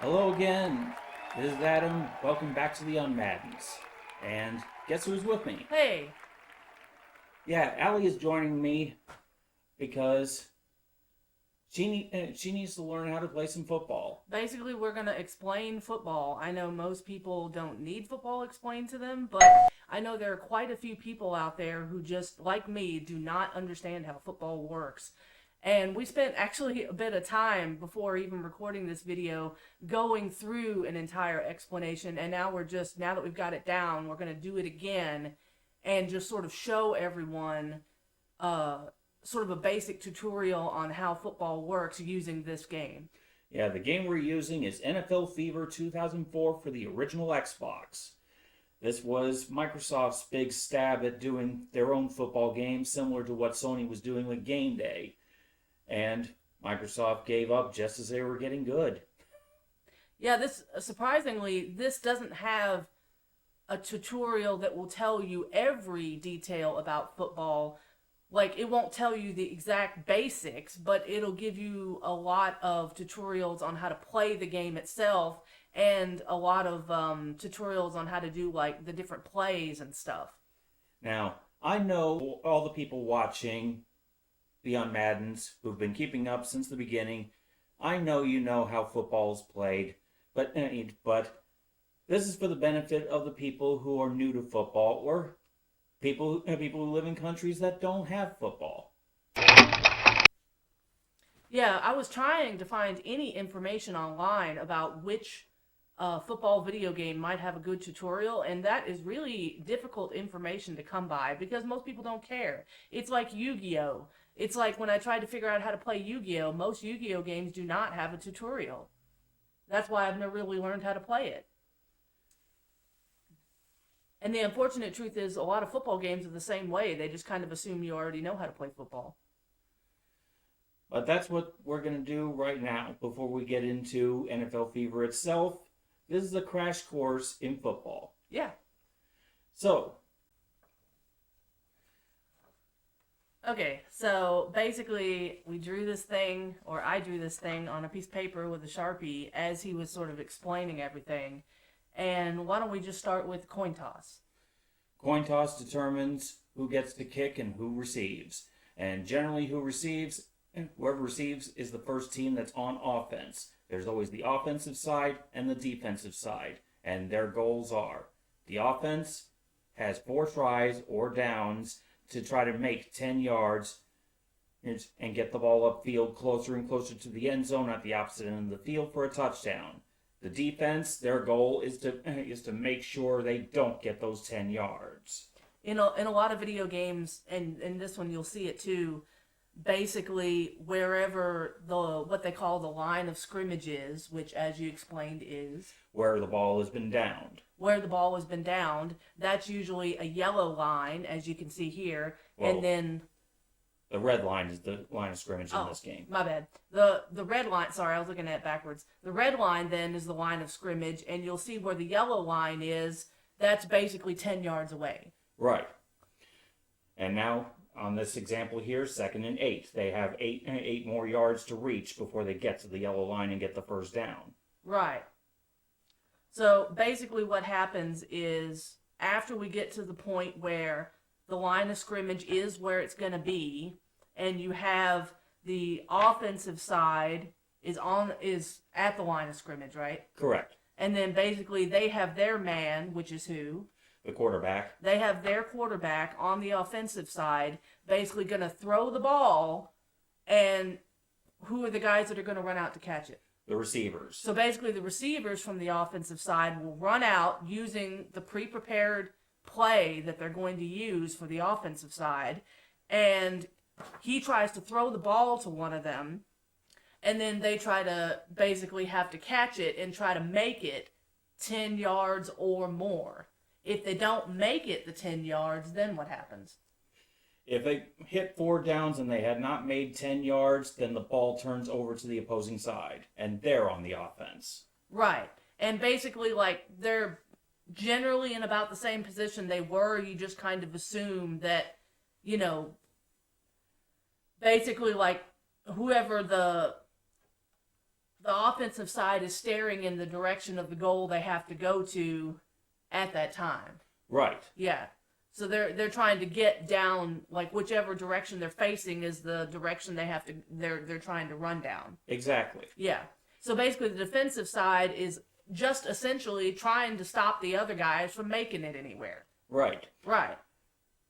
Hello again. This is Adam. Welcome back to the Un-Maddens. And guess who's with me? Hey, Yeah, Allie is joining me because she needs to learn how to play some football. basically, we're going to explain football. I know most people don't need football explained to them, but I know there are quite a few people out there who just, like me, do not understand how football works. And we spent actually a bit of time before even recording this video going through an entire explanation. And now that we've got it down, we're going to do it again and just sort of show everyone uh, sort of a basic tutorial on how football works using this game. Yeah, the game we're using is NFL Fever 2004 for the original Xbox. This was Microsoft's big stab at doing their own football game, similar to what Sony was doing with Game Day. And Microsoft gave up just as they were getting good. Yeah, this surprisingly, this doesn't have a tutorial that will tell you every detail about football. Like, it won't tell you the exact basics, but it'll give you a lot of tutorials on how to play the game itself and a lot of tutorials on how to do, like, the different plays and stuff. Now, I know all the people watching the Un-Maddens who've been keeping up since the beginning. I know you know how football is played, but this is for the benefit of the people who are new to football or people who live in countries that don't have football. Yeah, I was trying to find any information online about which football video game might have a good tutorial, and that is really difficult information to come by because most people don't care. It's like Yu-Gi-Oh! It's like when I tried to figure out how to play Yu-Gi-Oh! Most Yu-Gi-Oh! Games do not have a tutorial. That's why I've never really learned how to play it. And the unfortunate truth is, a lot of football games are the same way. They just kind of assume you already know how to play football. But that's what we're going to do right now before we get into NFL Fever itself. This is a crash course in football. Yeah. So, Okay, so basically, we drew this thing, or I drew this thing on a piece of paper with a Sharpie as he was sort of explaining everything. And why don't we just start with coin toss? coin toss determines who gets to kick and who receives. And generally, whoever receives is the first team that's on offense. There's always the offensive side and the defensive side. And their goals are the offense has 4 tries or downs to try to make 10 yards and get the ball upfield closer and closer to the end zone at the opposite end of the field for a touchdown. The defense, their goal is to make sure they don't get those 10 yards. In a lot of video games, and in this one you'll see it too, basically wherever what they call the line of scrimmage is, which as you explained is Where the ball has been downed. where the ball has been downed, that's usually a yellow line, as you can see here, Well, and then the red line is the line of scrimmage in this game. my bad. The red line, sorry, I was looking at it backwards. The red line then is the line of scrimmage, and you'll see where the yellow line is, that's basically 10 yards away. Right. And now, on this example here, 2nd and 8. They have eight more yards to reach before they get to the yellow line and get the first down. Right. So basically what happens is after we get to the point where the line of scrimmage is where it's going to be, and you have the offensive side is at the line of scrimmage, right? Correct. And then basically they have their man, which is who? The quarterback. They have their quarterback on the offensive side, basically going to throw the ball, and who are the guys that are going to run out to catch it? The receivers. So basically the receivers from the offensive side will run out using the pre-prepared play that they're going to use for the offensive side, and he tries to throw the ball to one of them, and then they try to basically have to catch it and try to make it 10 yards or more. If they don't make it the 10 yards, then what happens? If they hit 4 downs and they had not made 10 yards, then the ball turns over to the opposing side, and they're on the offense. Right. And basically, like, they're generally in about the same position they were. You just kind of assume that, basically, like, whoever the The offensive side is staring in the direction of the goal they have to go to at that time. Right. Yeah. So they're trying to get down, like whichever direction they're facing is the direction they're trying to run down. Exactly. Yeah. So basically the defensive side is just essentially trying to stop the other guys from making it anywhere. Right. Right.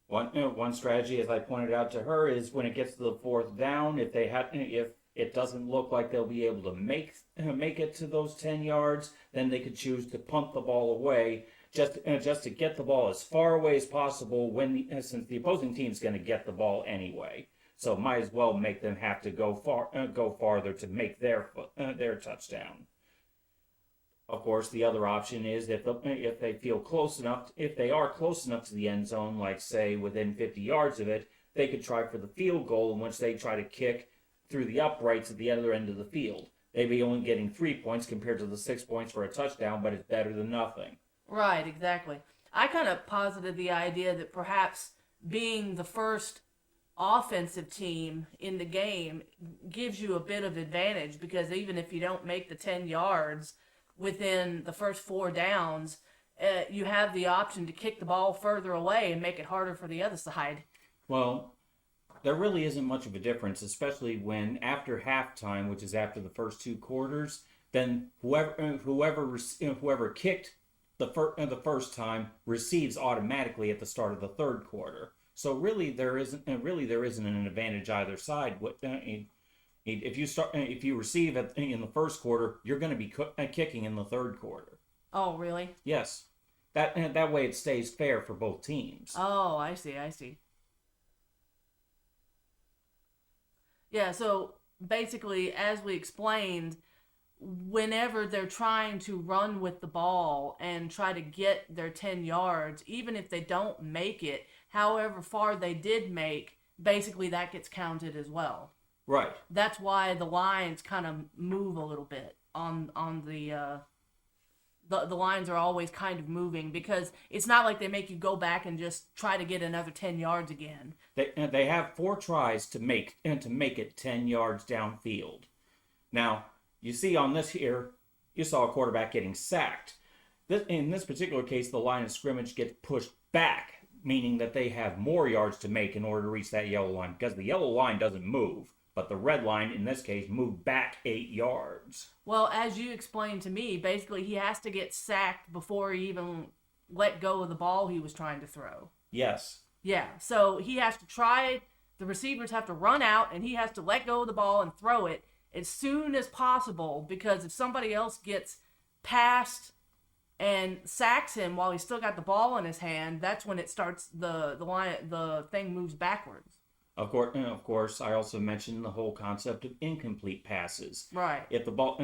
One strategy, as I pointed out to her, is when it gets to the fourth down, if it doesn't look like they'll be able to make it to those 10 yards, then they could choose to punt the ball away, just to get the ball as far away as possible since the opposing team's going to get the ball anyway. So might as well make them have to go farther to make their touchdown. Of course, the other option is if they are close enough to the end zone, like say within 50 yards of it, they could try for the field goal, in which they try to kick through the uprights at the other end of the field. They'd be only getting 3 points compared to the 6 points for a touchdown, but it's better than nothing. Right, exactly. I kind of posited the idea that perhaps being the first offensive team in the game gives you a bit of advantage, because even if you don't make the 10 yards within the first 4 downs, you have the option to kick the ball further away and make it harder for the other side. Well, there really isn't much of a difference, especially when after halftime, which is after the first 2 quarters, then whoever kicked the first time receives automatically at the start of the third quarter. So really there isn't an advantage either side. If you receive in the first quarter, you're going to be kicking in the third quarter. Oh, really? Yes. That way it stays fair for both teams. Oh, I see. Yeah, so basically, as we explained, whenever they're trying to run with the ball and try to get their 10 yards, even if they don't make it, however far they did make, basically that gets counted as well. Right. That's why the lines kind of move a little bit on the lines are always kind of moving, because it's not like they make you go back and just try to get another 10 yards again. They have 4 tries to make it 10 yards downfield. Now, you see on this here, you saw a quarterback getting sacked. In this particular case, the line of scrimmage gets pushed back, meaning that they have more yards to make in order to reach that yellow line, because the yellow line doesn't move, but the red line, in this case, moved back 8 yards. Well, as you explained to me, basically he has to get sacked before he even let go of the ball he was trying to throw. Yes. Yeah, so he has to try, the receivers have to run out, and he has to let go of the ball and throw it as soon as possible, because if somebody else gets past and sacks him while he's still got the ball in his hand, that's when it starts, the thing moves backwards. Of course, I also mentioned the whole concept of incomplete passes. Right. If the ball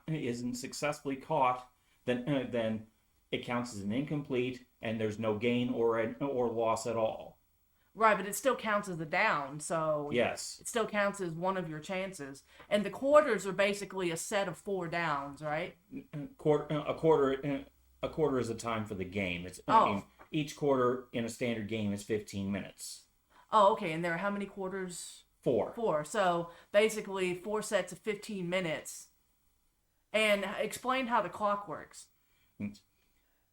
isn't successfully caught, then it counts as an incomplete, and there's no gain or loss at all. Right, but it still counts as a down, so yes, it still counts as one of your chances. And the quarters are basically a set of 4 downs, right? A quarter is a time for the game. Each quarter in a standard game is 15 minutes. Oh, okay. And there are how many quarters? 4. 4. So basically 4 sets of 15 minutes. And explain how the clock works.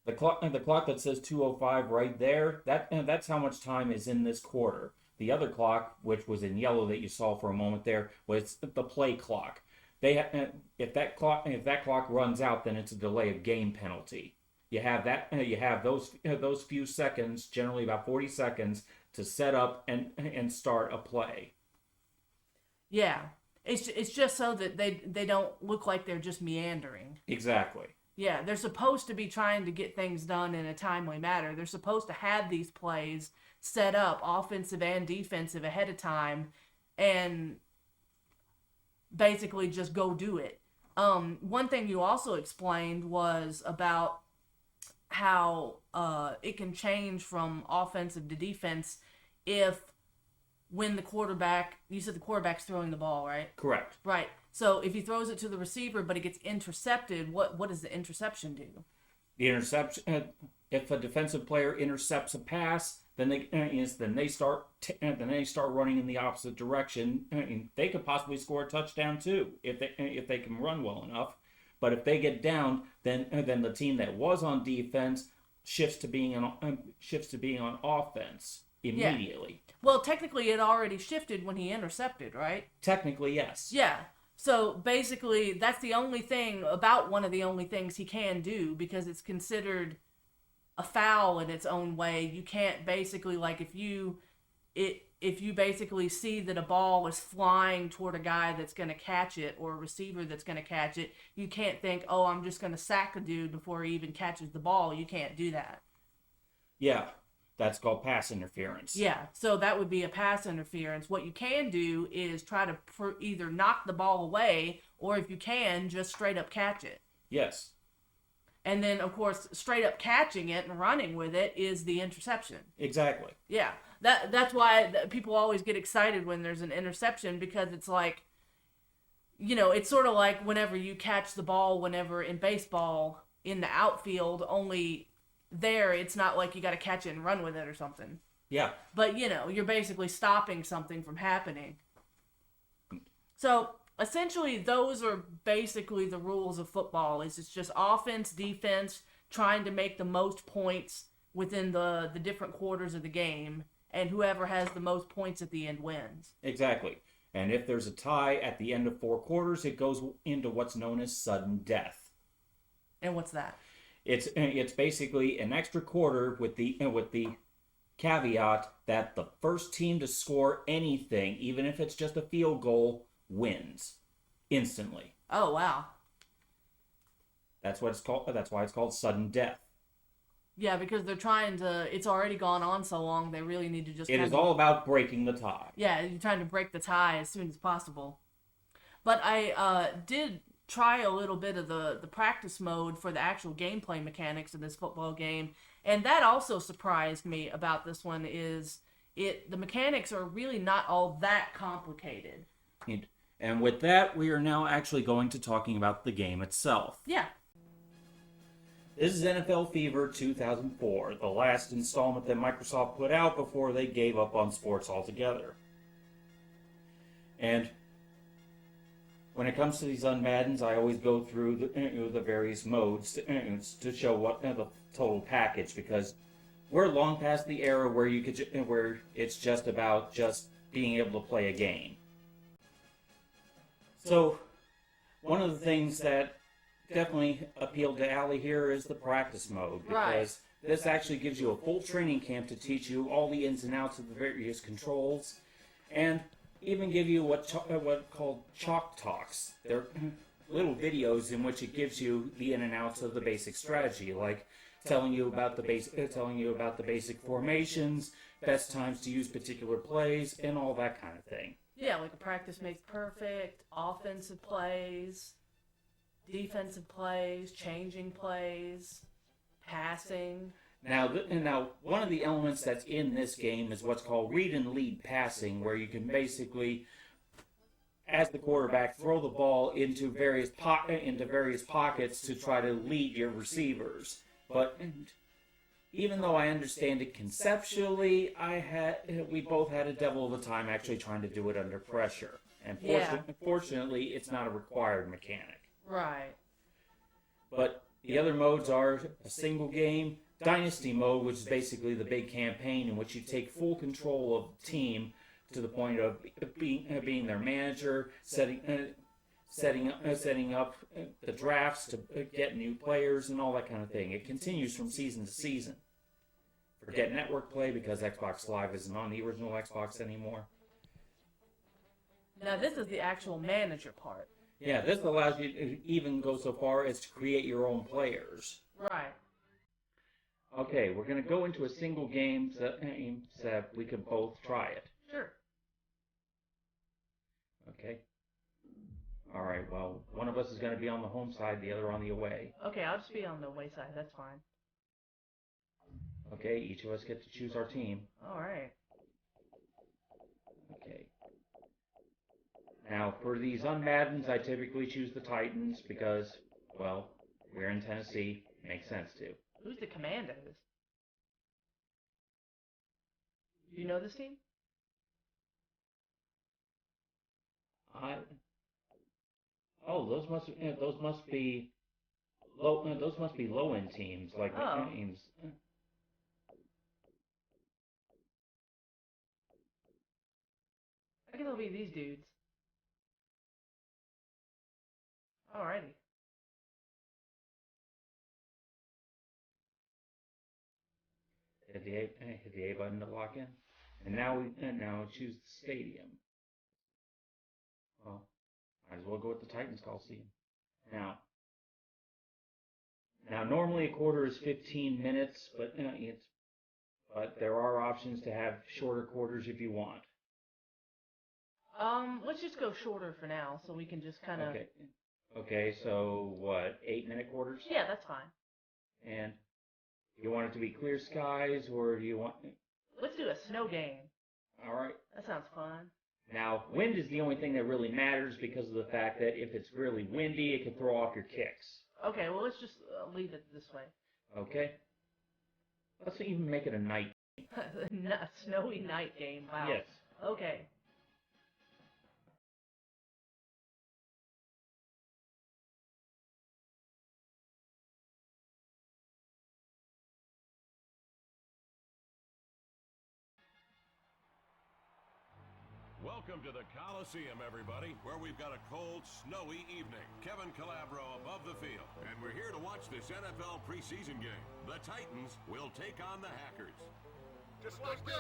The clock that says 2:05 right there, that's how much time is in this quarter. The other clock, which was in yellow that you saw for a moment there, was the play clock. If that clock runs out, then it's a delay of game penalty. You have those few seconds, generally about 40 seconds, to set up and start a play. Yeah, it's just so that they don't look like they're just meandering. Exactly. Yeah, they're supposed to be trying to get things done in a timely manner. They're supposed to have these plays set up, offensive and defensive, ahead of time, and basically just go do it. One thing you also explained was about how it can change from offensive to defense when the quarterback, you said the quarterback's throwing the ball, right? Correct. Right. So if he throws it to the receiver but it gets intercepted, what does the interception do? The interception, if a defensive player intercepts a pass, then they start running in the opposite direction. They could possibly score a touchdown too if they can run well enough. But if they get down, then the team that was on defense shifts to being on offense immediately. Yeah. Well, technically, it already shifted when he intercepted, right? Technically, yes. Yeah. So basically, that's the only thing about one of the only things he can do, because it's considered a foul in its own way. You can't basically, like, if you basically see that a ball is flying toward a guy that's going to catch it, or a receiver that's going to catch it, you can't think, oh, I'm just going to sack a dude before he even catches the ball. You can't do that. Yeah, that's called pass interference. Yeah, so that would be a pass interference. What you can do is try to either knock the ball away, or if you can, just straight up catch it. Yes. And then, of course, straight up catching it and running with it is the interception. Exactly. Yeah. That's why people always get excited when there's an interception, because it's like, it's sort of like whenever you catch the ball, whenever in baseball in the outfield, only there it's not like you got to catch it and run with it or something. Yeah. But, you're basically stopping something from happening. So essentially, those are basically the rules of football. It's just offense, defense, trying to make the most points within the different quarters of the game, and whoever has the most points at the end wins. Exactly. And if there's a tie at the end of 4 quarters, it goes into what's known as sudden death. And what's that? It's basically an extra quarter with the caveat that the first team to score anything, even if it's just a field goal, wins instantly. Oh, wow. That's what it's called. That's why it's called sudden death. Yeah, because they're trying to. It's already gone on so long. They really need to just. It is all about breaking the tie. Yeah, you're trying to break the tie as soon as possible. But I did try a little bit of the practice mode for the actual gameplay mechanics of this football game, and that also surprised me about this one. The mechanics are really not all that complicated. And with that, we are now actually going to talking about the game itself. Yeah. This is NFL Fever 2004, the last installment that Microsoft put out before they gave up on sports altogether. And when it comes to these Un-Maddens, I always go through the various modes to show what the total package, because we're long past the era where where it's just about being able to play a game. So, one of the things that definitely appealed to Allie here is the practice mode, because this actually gives you a full training camp to teach you all the ins and outs of the various controls, and even give you what called chalk talks. They're little videos in which it gives you the in and outs of the basic strategy, like telling you about the basic formations, best times to use particular plays, and all that kind of thing. Yeah, like a practice makes perfect, offensive plays, defensive plays, changing plays, passing. Now, one of the elements that's in this game is what's called read and lead passing, where you can basically, as the quarterback, throw the ball into various pockets to try to lead your receivers. But even though I understand it conceptually, we both had a devil of a time actually trying to do it under pressure. And fortunately, it's not a required mechanic. Right. But the other modes are a single game, Dynasty mode, which is basically the big campaign in which you take full control of the team to the point of being their manager, setting up the drafts to get new players and all that kind of thing. It continues from season to season. Forget network play because Xbox Live isn't on the original Xbox anymore. Now this is the actual manager part. Yeah, this allows you to even go so far as to create your own players. Right. Okay, we're going to go into a single game so we can both try it. Sure. Okay. All right, well, one of us is going to be on the home side, the other on the away. Okay, I'll just be on the away side. That's fine. Okay, each of us get to choose our team. All right. Okay. Now, for these Un-Maddens, I typically choose the Titans because, well, we're in Tennessee. Makes sense to. Who's the Commandos? Do you know this team? Those must be low end teams like the Oh. teams. I guess it'll be these dudes. Alrighty. Hit the A button to lock in, and now choose the stadium. Well, might as well go with the Titans Coliseum. Now normally a quarter is 15 minutes, but there are options to have shorter quarters if you want. Let's just go shorter for now, so we can just kind of. Okay. So what? 8-minute quarters? Yeah, that's fine. And you want it to be clear skies, or do you want? Let's do a snow game. All right. That sounds fun. Now, wind is the only thing that really matters because of the fact that if it's really windy, it can throw off your kicks. Okay, well, let's just leave it this way. Okay. Let's even make it a night. A snowy night game. Wow. Yes. Okay. Welcome to the Coliseum, everybody, where we've got a cold, snowy evening. Kevin Calabro above the field, and we're here to watch this NFL preseason game. The Titans will take on the Hackers. Just like this,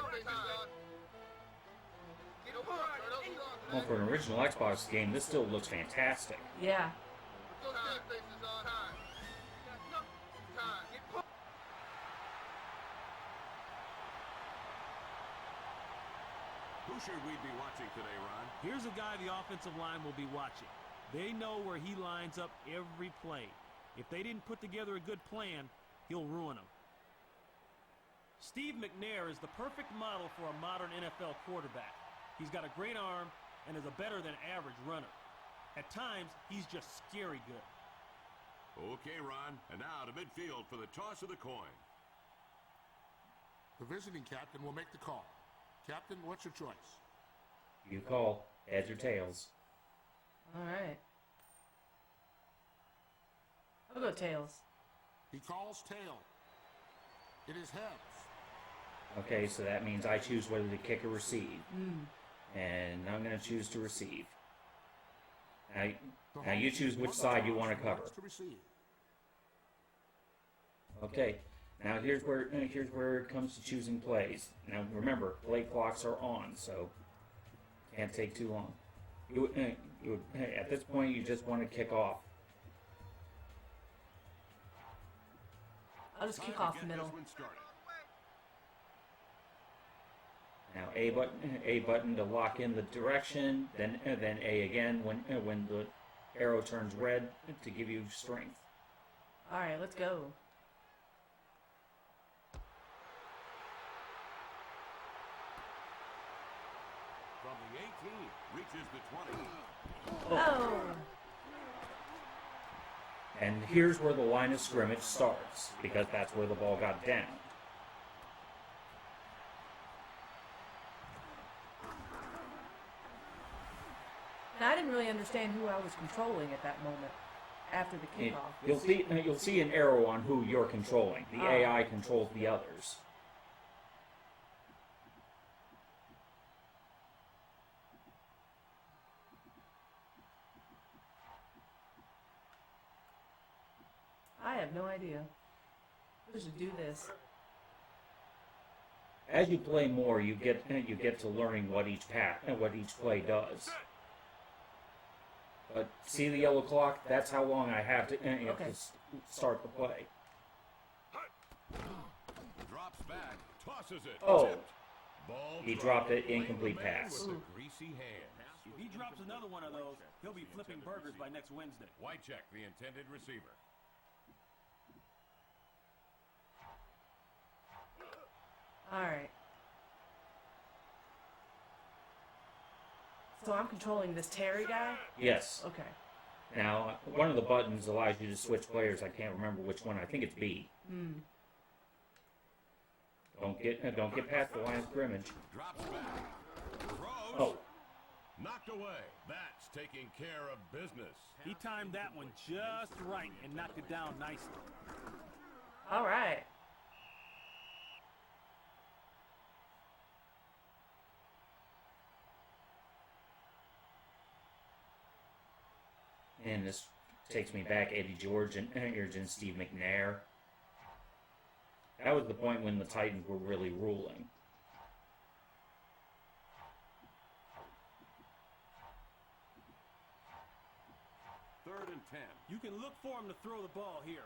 Well, for an original Xbox game, this still looks fantastic. Yeah. Who should we be watching today, Ron? Here's a guy the offensive line will be watching. They know where he lines up every play. If they didn't put together a good plan, he'll ruin them. Steve McNair is the perfect model for a modern NFL quarterback. He's got a great arm and is a better-than-average runner. At times, he's just scary good. Okay, Ron, and now to midfield for the toss of the coin. The visiting captain will make the call. Captain, what's your choice? You call heads or tails. All right. I'll go tails. He calls tail. It is heads. Okay, so that means I choose whether to kick or receive. And I'm going to choose to receive. Now you choose which side you want to cover. Okay, now here's where it comes to choosing plays. Now remember, play clocks are on, so can't take too long. At this point, you just want to kick off. I'll just kick off the middle. Now A button to lock in the direction, then A again when the arrow turns red to give you strength. All right, let's go. From the 18, reaches the 20. Oh. And here's where the line of scrimmage starts, because that's where the ball got down. Now, I didn't really understand who I was controlling at that moment after the kickoff. You'll see an arrow on who you're controlling. The AI controls the others. I have no idea. We should do this. As you play more, you get to learning what each play does. But see the yellow clock? That's how long I have to start the play. Drops back, tosses it. Oh, Tipped. Ball he dropped it, incomplete pass. with the greasy hands. If he drops another one of those, he'll be flipping burgers by next Wednesday. Wycheck, the intended receiver. All right. So I'm controlling this Terry guy? Yes. Okay. Now, one of the buttons allows you to switch players. I can't remember which one. I think it's B. Don't get past the line of scrimmage. Drops back. Throws. Oh, Knocked away. That's taking care of business. He timed that one just right and knocked it down nicely. All right. and this takes me back Eddie George and Steve McNair. That was the point when the Titans were really ruling. Third and 10. You can look for him to throw the ball here.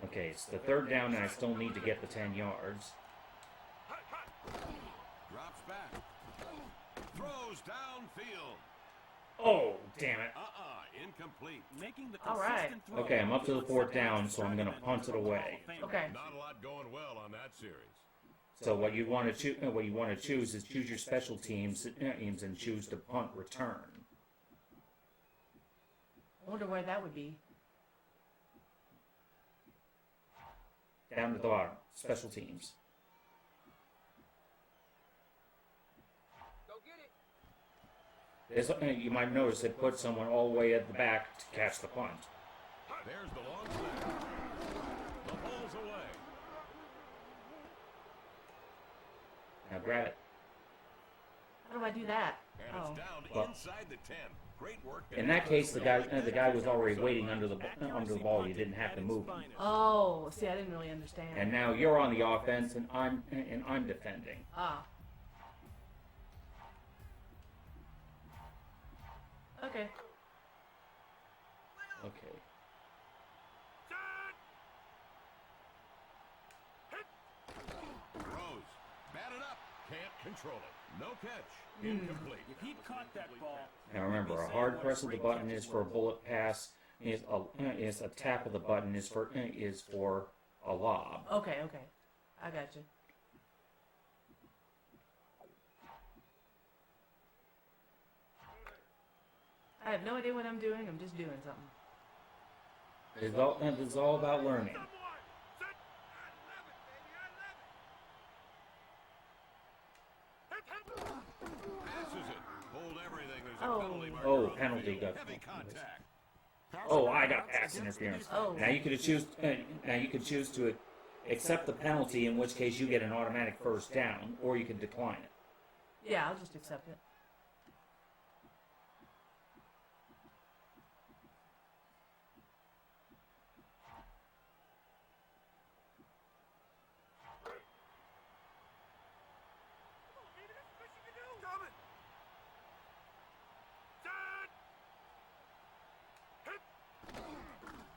Okay, it's the third down, and I still need to get the 10 yards. Drops back. Throws downfield. Oh, damn it. Incomplete. Making the All right. consistent throw. Okay, I'm up to the fourth down, so I'm going to punt it away. Okay. Not a lot going well on that series. So what you want to choose is choose your special teams and choose to punt return. I wonder where that would be. Down to the bottom, special teams. This, you might notice it puts someone all the way at the back to catch the punt. There's the long snap. The ball's away. Now grab it. How do I do that? And Oh. it's down Well, inside the 10. Great work. In that case, the guy was already waiting under the ball. You didn't have to move him. Oh, see, I didn't really understand. And now you're on the offense, and I'm defending. Ah. Okay. Okay. Throws. Batted up. Can't control it. No catch. Incomplete. If he'd caught that ball, Now remember, a hard press of the button is for a bullet pass. Is a tap of the button is for a lob. Okay, okay. I got you. I have no idea what I'm doing. I'm just doing something. It's all about learning. Passes it. Hold everything. There's a Oh. penalty marker Oh, on the penalty field. got- Heavy contact. Oh, I got pass interference. Oh. Now you could choose to accept the penalty, in which case you get an automatic first down, or you can decline it. Yeah, I'll just accept it.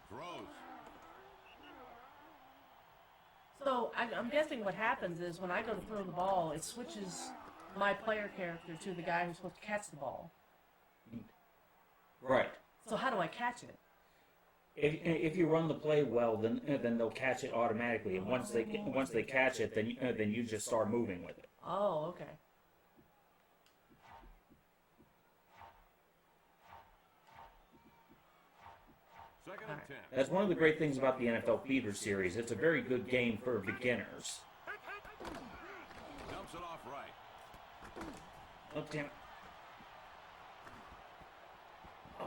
Throws. So I'm guessing what happens is when I go to throw the ball, it switches my player character to the guy who's supposed to catch the ball. Right. So how do I catch it? If you run the play well, then they'll catch it automatically, and once they catch it, then you just start moving with it. Oh, okay. Second and 10. That's one of the great things about the NFL Feeder Series. It's a very good game for beginners. Dumps it off right. Oh damn!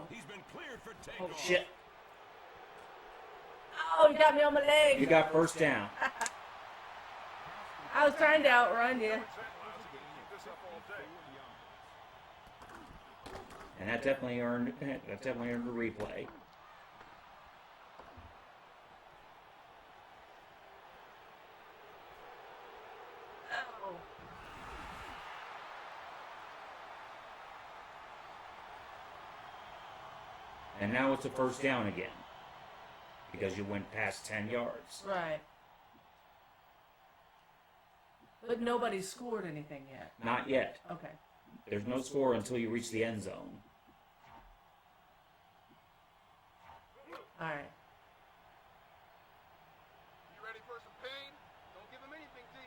He's been cleared for Oh takeoff. shit! Oh, you got me on my leg. You got first down. I was trying to outrun you. And that definitely earned a replay. Oh. And now it's a first down again. Because you went past 10 yards. Right. But nobody's scored anything yet. Not yet. Okay. There's no score until you reach the end zone. All right. You ready for some pain? Don't give him anything, D.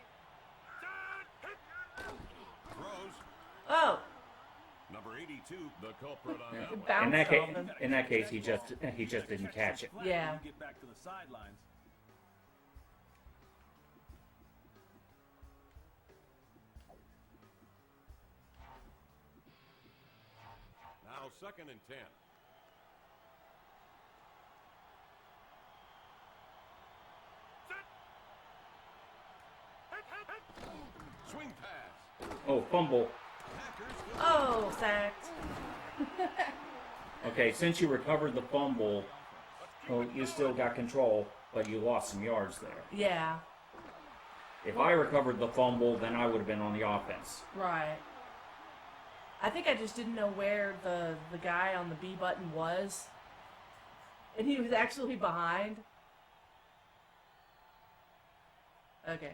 Throws. Oh. Number 82, the culprit on that one. Bounced off him. In that case, he just didn't catch it. Yeah. You get back to the sidelines. second and 10. Swing pass. Oh, fumble. Oh, sacked. Okay, since you recovered the fumble, well, you still got control, but you lost some yards there. Yeah, If I recovered the fumble, then I would have been on the offense. right. I think I just didn't know where the guy on the B button was. And he was actually behind. Okay.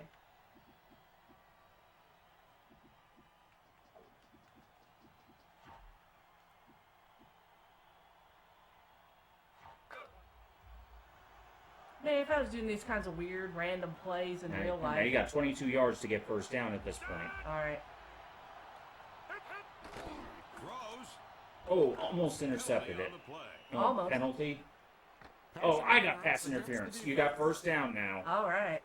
Man, if I was doing these kinds of weird, random plays in real Now you life. got 22 yards to get first down at this point. Alright. Throws. Oh, almost intercepted it. On the play. Oh, Almost. penalty. Oh, I got pass interference. You got first down now. Alright.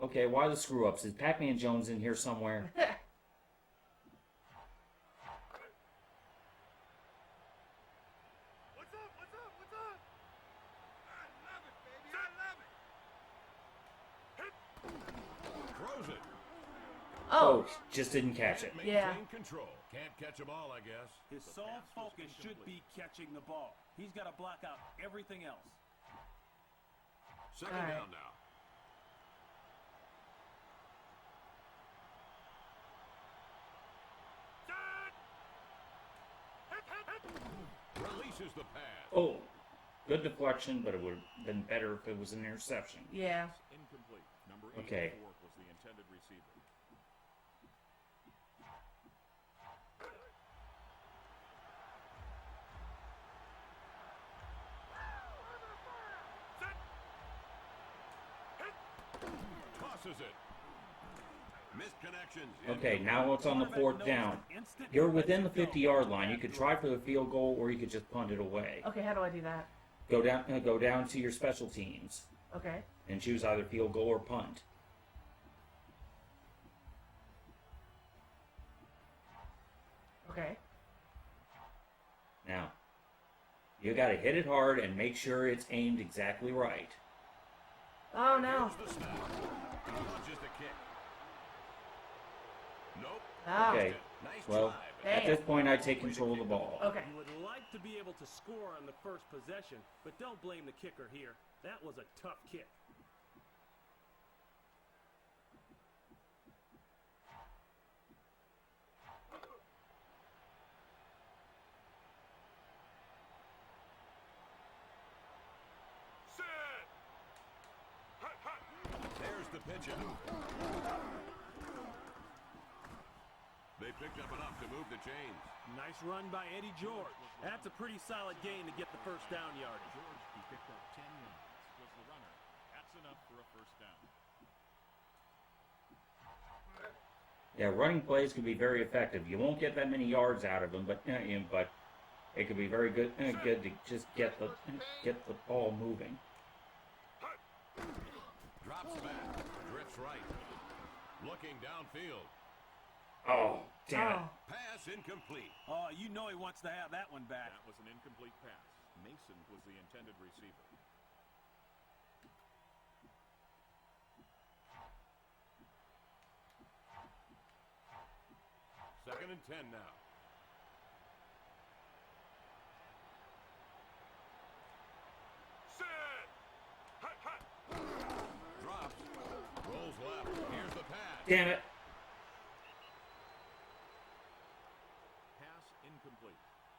Okay, why the screw ups? Is Pac-Man Jones in here somewhere? Throws it. Oh, just didn't catch it. Yeah. Maintain control. Can't catch a ball, I guess. His sole focus should be catching the ball. He's got to block out everything else. Second All right. down now. Releases the pass. Oh, good deflection, but it would have been better if it was an interception. yeah. Incomplete. Number Okay. 84 was the intended receiver. Tosses it. Missed connections. Okay, now it's on the fourth down. You're within the 50-yard line. You could try for the field goal, or you could just punt it away. Okay, how do I do that? Go down to your special teams Okay. and choose either field goal or punt. Okay. Now, you got to hit it hard and make sure it's aimed exactly right. Oh, no. Here's the snap. He launches the kick. Nope. Oh. Okay, Nice well, try, at this point, I take control of the ball. Okay. You would like to be able to score on the first possession, but don't blame the kicker here. That was a tough kick. There's the pitch out. They picked up enough to move the chains. Nice run by Eddie George. That's a pretty solid gain to get the first down yardage. George, he picked up 10 yards. Was the runner. That's enough for a first down. Yeah, running plays can be very effective. You won't get that many yards out of them, but it could be very good. Good to just get the ball moving. Drops back. Drifts right. Looking downfield. Oh, damn it! Oh. Pass incomplete. Oh, you know he wants to have that one back. That was an incomplete pass. Mason was the intended receiver. Second and 10 now. Drops. Rolls left. Here's the pass. Damn it! Pass incomplete.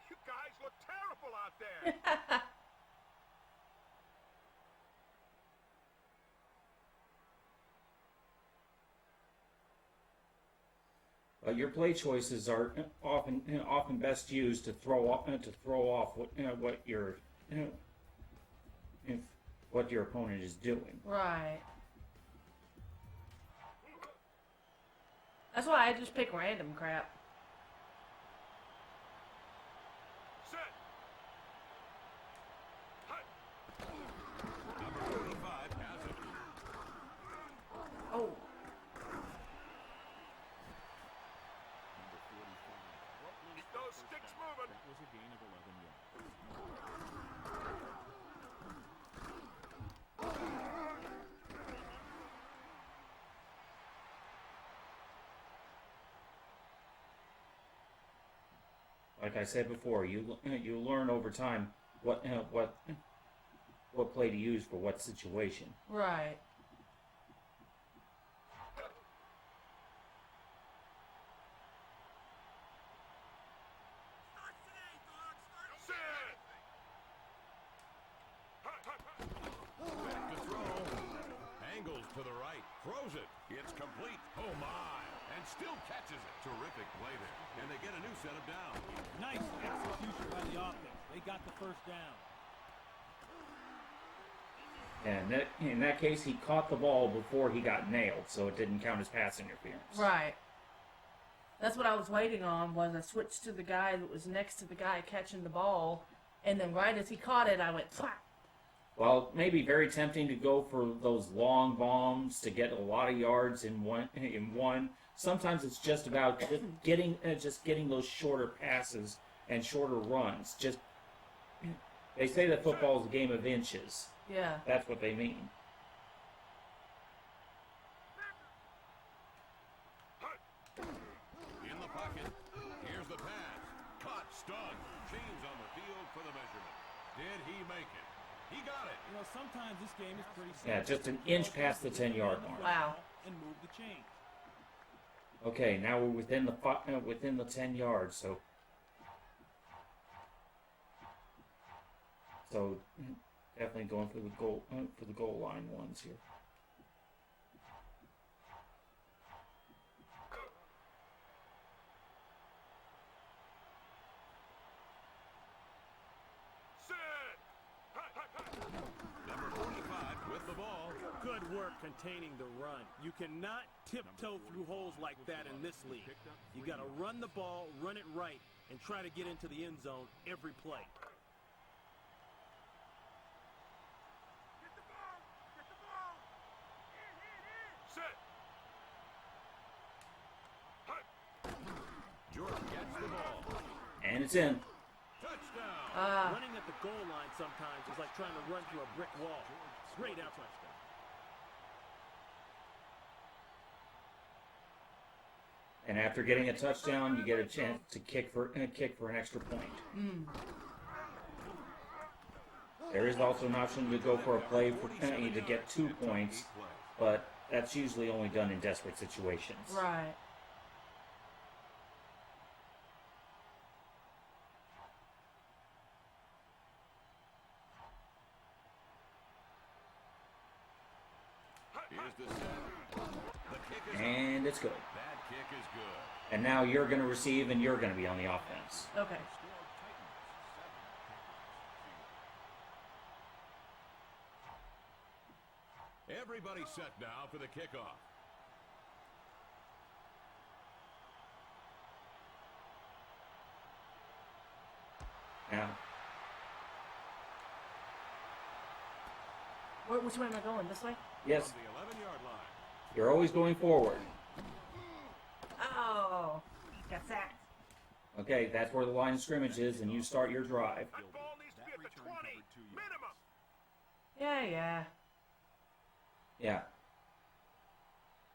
You guys look terrible out there. Your play choices are often best used to throw off what your opponent is doing. Right. That's why I just pick random crap. Set. Number 45 has it. Oh. was a gain of 11 yards. Like I said before, you learn over time what play to use for what situation. Right. Back to throw. Angles to the right. Throws it. It's complete. Oh, my. And still catches it. Terrific play there. And they get a new set of downs. Nice execution by the offense. They got the first down. And in that case, he caught the ball before he got nailed, so it didn't count as pass interference. Right. That's what I was waiting on, was I switched to the guy that was next to the guy catching the ball, and then right as he caught it, I went, "Flap." Well, maybe very tempting to go for those long bombs to get a lot of yards in one. Sometimes it's just about getting those shorter passes and shorter runs. They say that football is a game of inches. Yeah. That's what they mean. In the pocket. Here's the pass. Caught, stunned. James on the field for the measurement. Did he make it? He got it. You know, sometimes this game is pretty simple. Yeah, just an inch past the 10-yard mark. Wow. And move the chains. Okay, now we're within the 10 yards, so definitely going for the goal line ones here. Number 45 with the ball. Good work containing the run. You cannot tiptoe through holes like that in this league. You got to run the ball, run it right, and try to get into the end zone every play. Jordan gets the ball. And it's in. Touchdown. Running at the goal line sometimes is like trying to run through a brick wall. Great out touchdown. And after getting a touchdown, you get a chance to kick for an extra point. There is also an option to go for a play to get 2 points, but that's usually only done in desperate situations. Right. Here's the set. The kick is And it's good. That kick is good. And now you're going to receive, and you're going to be on the offense. Okay. Everybody set now for the kickoff. Now, Which way am I going? This way? yes, From the 11-yard line. you're always going forward. Oh, got sacked. Okay, that's where the line of scrimmage is, and you start your drive. That ball needs to be at the 20. Minimum. Yeah. Yeah.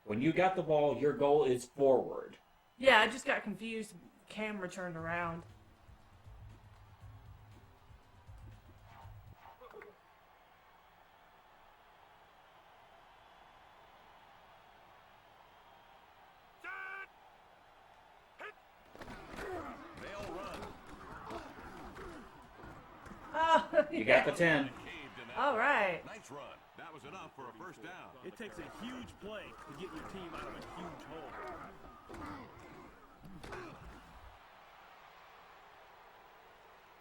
When you got the ball, your goal is forward. Yeah, I just got confused. Camera turned around. They'll run. Oh, You got the 10. Caved in that. All right. Nice run. That was enough for a first down. It takes a huge play to get your team out of a huge hole.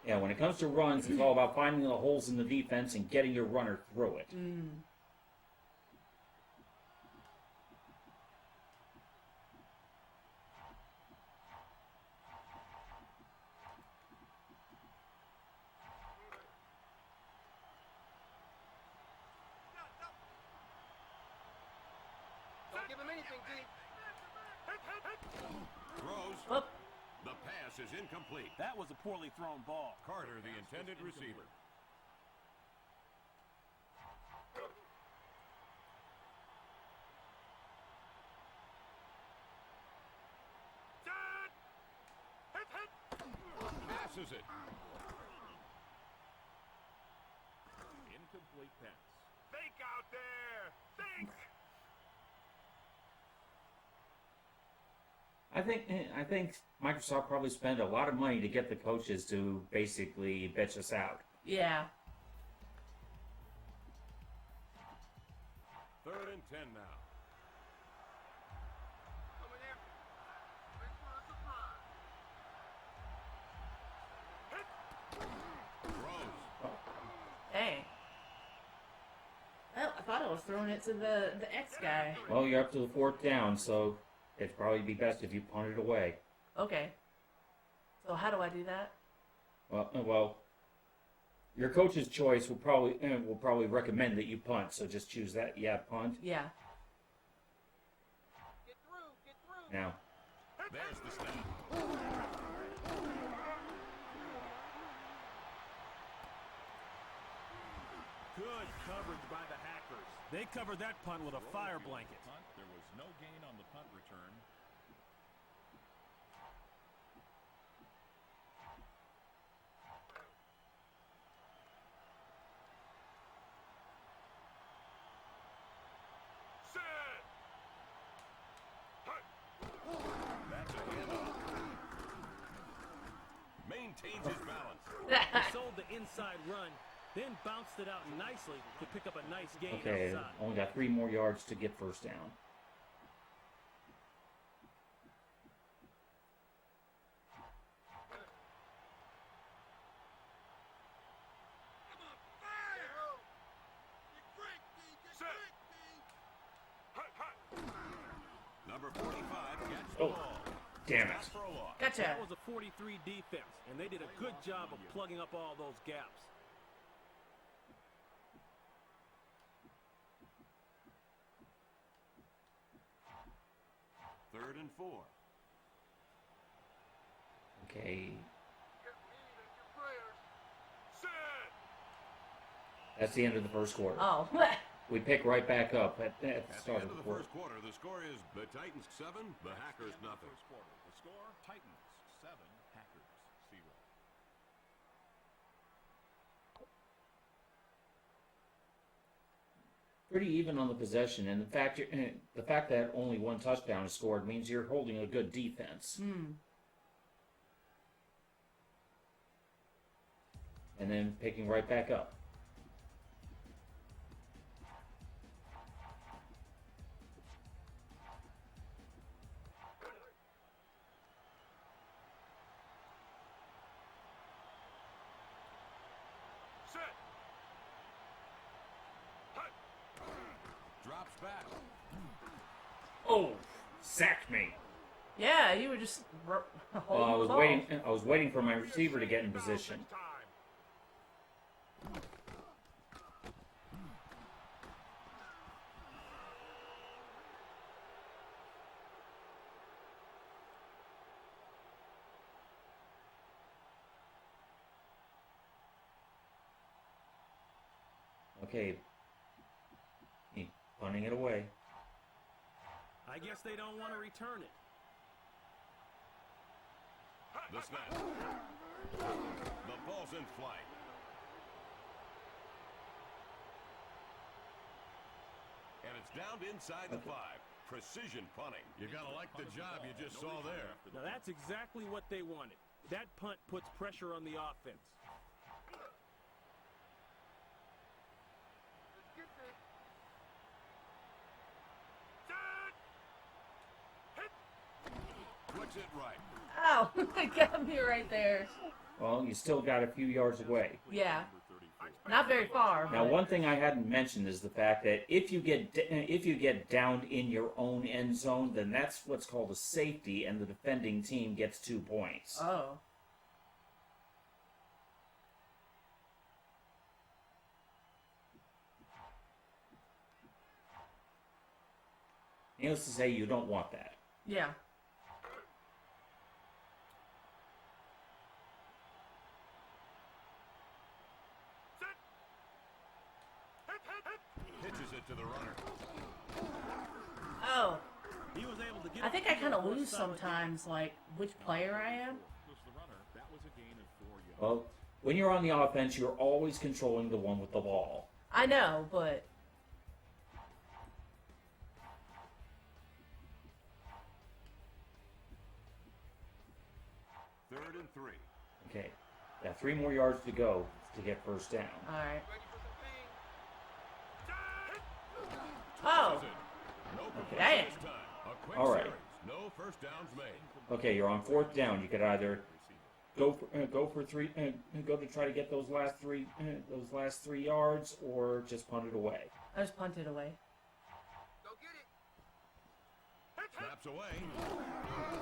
Yeah, when it comes to runs, it's all about finding the holes in the defense and getting your runner through it. Throws. Whoop. The pass is incomplete. That was a poorly thrown ball. Carter, the intended receiver. Passes it. Incomplete pass. Think out there. Think. I think Microsoft probably spent a lot of money to get the coaches to basically bitch us out. Yeah. 3rd and 10 now. Throws. Dang. Well, I thought I was throwing it to the X guy. Well, you're up to the 4th down, so it'd probably be best if you punt it away. Okay. So how do I do that? Well, your coach's choice will probably recommend that you punt. So just choose that. Yeah, punt. Yeah. Now, There's the snap. Good coverage by the Hackers. They covered that punt with a fire blanket. Punt. There was no gain on the punt return. That's a handoff. Maintains his balance. He sold the inside run, then bounced it out nicely to pick up a nice gain okay, outside. only got 3 more yards to get first down. Number 45 gets the Oh, ball. damn it. Throw off. Gotcha. That was a 43 defense, and they did a good job of plugging up all those gaps. Third and 4. Okay. That's the end of the first quarter. Oh. We pick right back up at the At the start end of of the the quarter. first quarter, the score is the Titans 7, the Hackers nothing. First quarter. The score, Titans 7, Hackers 0. Pretty even on the possession, and the fact that only 1 touchdown is scored means you're holding a good defense. And then picking right back up. Drops back. Oh, sacked me. Yeah, you were just Well, holding I the was ball. waiting. I was waiting for my receiver to get in position. Okay, he punting it away. I guess they don't want to return it. The snap. The ball's in flight. And it's down to inside the 5. Precision punting. You gotta like the job you just saw there. Now that's exactly what they wanted. That punt puts pressure on the offense. Puts it right. Ow, it got me right there. Well, you still got a few yards away. Yeah. Not very far. Now, but- one thing I hadn't mentioned is the fact that if you get downed in your own end zone, then that's what's called a safety, and the defending team gets 2 points. Oh. Needless to say, you don't want that. Yeah. it to the runner. Oh, He was able to get I it think to I the kind of first lose solid sometimes, like which player I am. Was the runner. That was a gain of 4 yards. Well, when you're on the offense, you're always controlling the one with the ball. I know, but 3rd and 3. Okay, got 3 more yards to go to get first down. all right. Oh, No completion dang. this time. A quick All right. series. No first downs made. Okay, you're on 4th down. You could either go for 3, go to try to get those last 3 yards, or just punt it away. I just punted away. Snaps away.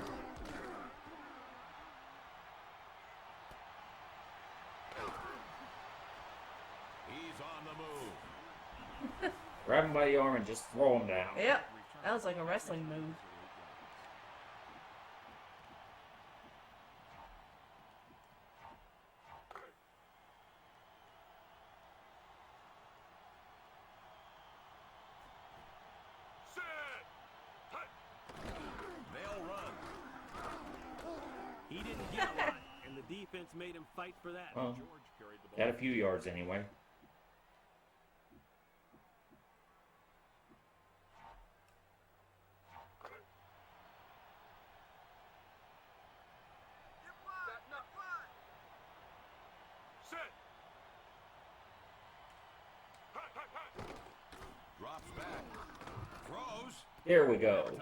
He's on the move. Grab him by the arm and just throw him down. Yep, that was like a wrestling move. They'll run. He didn't get a lot, and the defense made him fight for that. Well, George carried the ball. got a few yards anyway. Drops back. Throws. There we go. Time.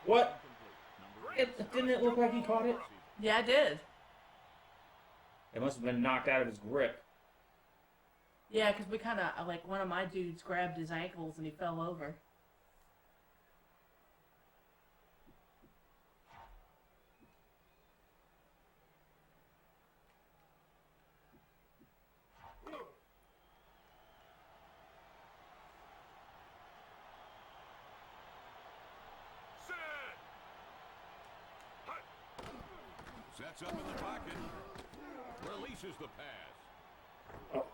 What? Didn't it look like he caught it? Yeah, I did. It must have been knocked out of his grip. Yeah, because we kind of, like, one of my dudes grabbed his ankles and he fell over. Sets up in the pocket. Releases the pass. Oh.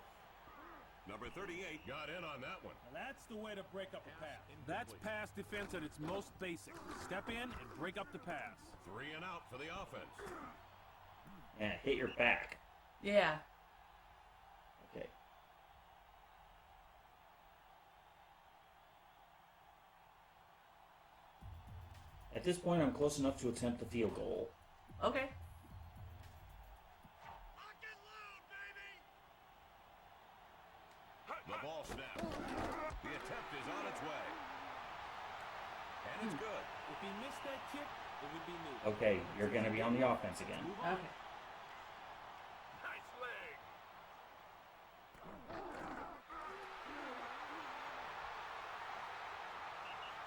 Number 38 got in on that one. Now that's the way to break up a pass. That's pass defense at its most basic. Step in and break up the pass. 3 and out for the offense. Yeah, hit your back. Yeah. Okay. At this point, I'm close enough to attempt the field goal. Okay. The ball snapped. The attempt is on its way. And it's good. If he missed that kick, it would be new. Okay, you're going to be on the offense again. Okay. Nice leg.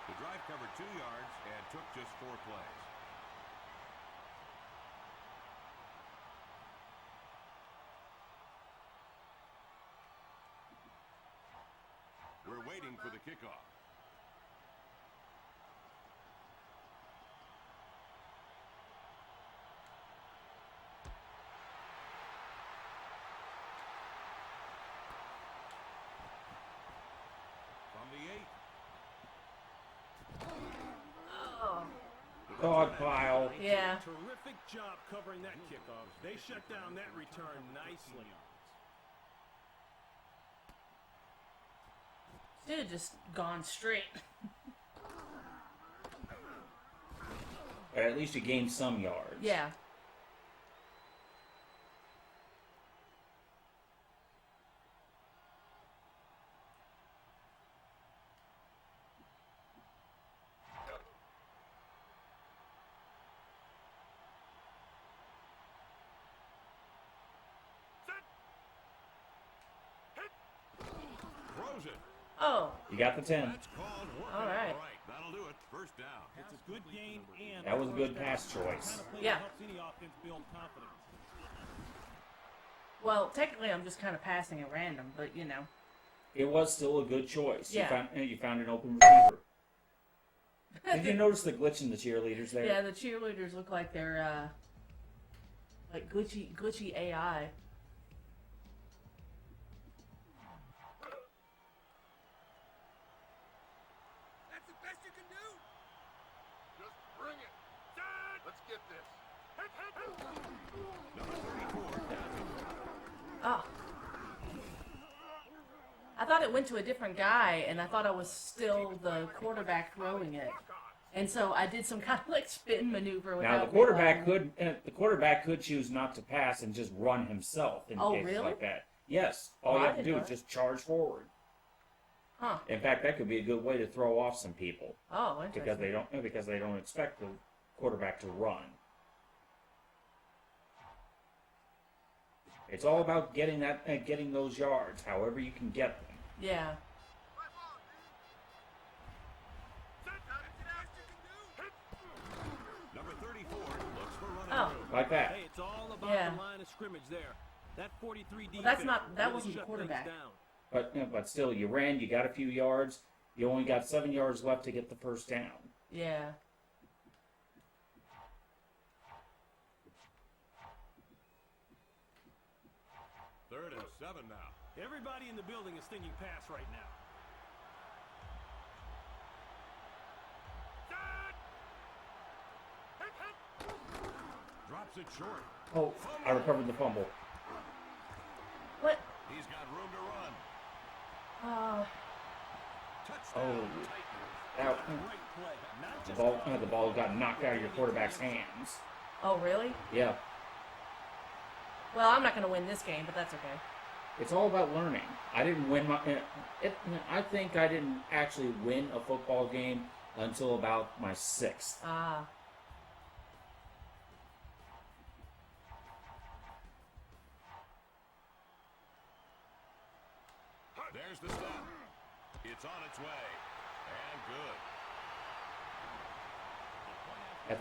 The drive covered 2 yards and took just 4 plays. We're waiting for the kickoff. From the 8. Oh. Dog pile. Yeah. Terrific job covering that kickoff. They shut down that return nicely. Should have just gone straight. But at least you gained some yards. Yeah. Throws it. Oh. You got the 10. That's called working. All right. That'll do it. First down. It's a good gain and That was a good first pass down. choice. The kind of play Yeah. that helps any offense build confidence. Well, technically, I'm just kind of passing at random, but you know. It was still a good choice. Yeah. You found an open receiver. Did you notice the glitch in the cheerleaders there? Yeah, the cheerleaders look like they're like glitchy AI. Just bring it. Let's get this. Number 34 has it. Oh. I thought it went to a different guy, and I thought I was still the quarterback throwing it. And so I did some kind of like spin maneuver without Now the quarterback could choose not to pass and just run himself in cases really? like that. Yes, all Oh, you I have to didn't do know is that. just charge forward. Huh. In fact, that could be a good way to throw off some people Oh, interesting. because they don't expect the quarterback to run. It's all about getting those yards, however you can get them. Yeah. Number 34 looks for running Oh. room. Like that. Hey, it's all about Yeah. the line of scrimmage there. That 43 defense. that's not- that really wasn't the shut quarterback. things down. But still, you ran, you got a few yards. You only got 7 yards left to get the first down. Yeah. Third and 7 now. Everybody in the building is thinking pass right now. Drops it short. Oh, I recovered the fumble. What? He's got room to run. Oh, Touchdown. that, Great play. Not just the ball got knocked out of your quarterback's hands. Oh, really? Yeah, Well, I'm not going to win this game, but that's okay. it's all about learning. I didn't win I think I didn't actually win a football game until about my 6th. Ah. There's the snap. It's on its way. And good. At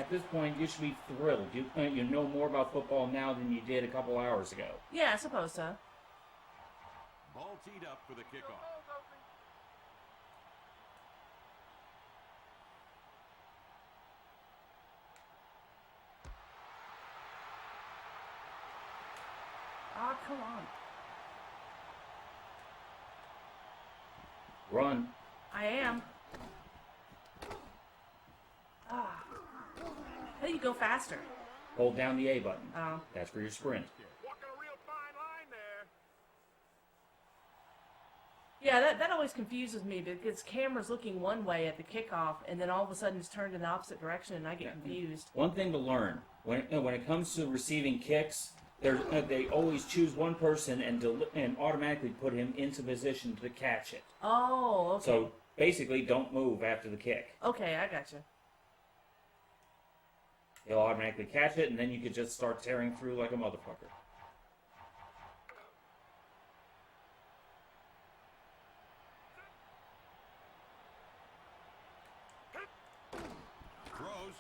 this point, you should be thrilled. You know more about football now than you did a couple hours ago. Yeah, I suppose so. Ball teed up for the kickoff. Ah, come on. Run. I am. Ah. How do you go faster? Hold down the A button. Oh. That's for your sprint. Walking a real fine line there. Yeah, that always confuses me because camera's looking one way at the kickoff, and then all of a sudden it's turned in the opposite direction, and I get confused. One thing to learn when it comes to receiving kicks, they always choose one person and automatically put him into position to catch it. Oh, okay. So basically, don't move after the kick. Okay, I gotcha. He'll automatically catch it, and then you could just start tearing through like a motherfucker. Throws.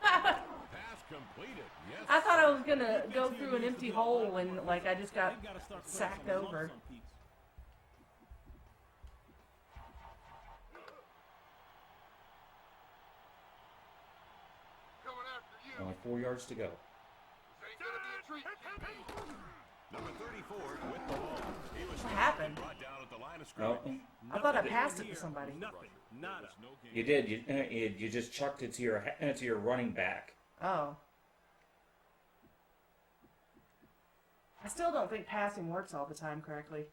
Pass completed. Yes. I thought I was gonna go through an empty hole, and like I just got They've got to start putting sacked some lumps over. on people. Coming after you. Only 4 yards to go. This ain't gonna be a treat. Number 34 with the ball. He was What happened? brought down at the line of No, scrimmage. I thought I Nothing passed it here. to somebody. Nothing. Nada. No game. you did. You just chucked it to your running back. Oh. I still don't think passing works all the time correctly.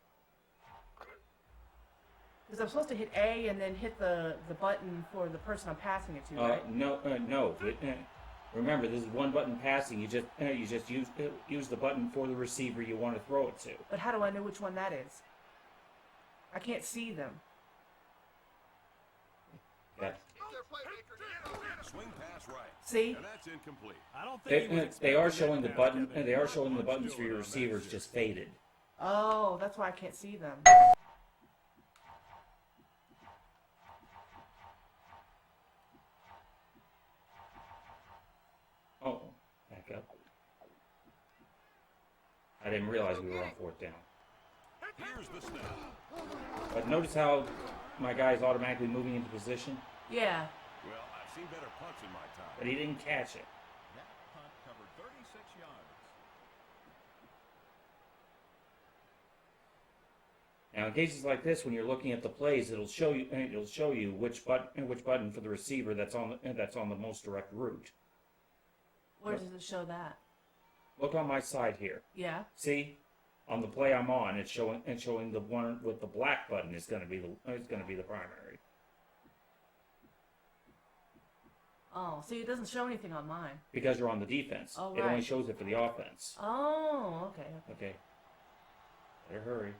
Because I'm supposed to hit A and then hit the button for the person I'm passing it to, right? No. Remember, this is one button passing. You just use the button for the receiver you want to throw it to. But how do I know which one that is? I can't see them. That, Get their playmaker. Swing pass right. See? And that's incomplete. I don't think he was they are expecting showing the that button. pass, Kevin. They are showing the buttons for your receivers just faded. Oh, that's why I can't see them. Oh, back up. I didn't realize we were on 4th down. Here's the snap. But notice how my guy's automatically moving into position, Yeah. Well, I've seen better punts in my time. but he didn't catch it. That punt covered 36 yards. Now, in cases like this, when you're looking at the plays, it'll show you which button for the receiver that's on the most direct route. Where does it show that? Look on my side here. Yeah. See, on the play I'm on, it's showing the one with the black button is going to be the primary. Oh, see, it doesn't show anything on mine. Because you're on the defense. Oh, It only right. shows it for the offense. Oh, okay. Okay. Better hurry.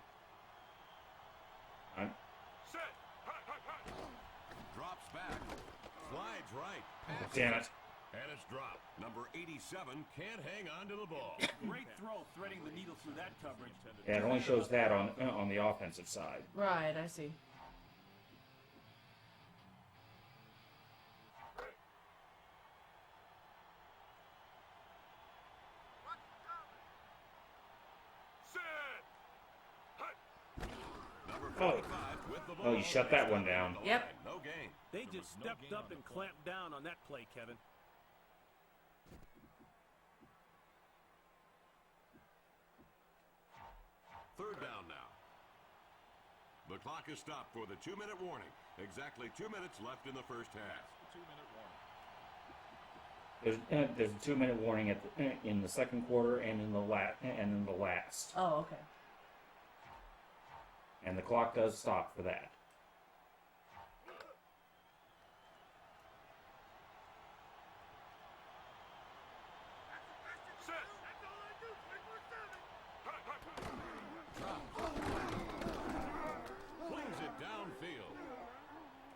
Drops back. Slides right. Passes Damn it. And it's dropped. Number 87 can't hang on to the ball. Great throw, threading the needle through that coverage. Yeah, it only shows that on the offensive side. Right, I see. Number Oh. 45 with the ball. Oh, you shut that one down. Yep. No gain. They just stepped up and clamped down on that play, Kevin. Third down now. The clock is stopped for the 2-minute warning. Exactly 2 minutes left in the first half. 2-minute warning. There's a 2-minute warning in the second quarter and in the last. Oh, okay. And the clock does stop for that. Flings it downfield.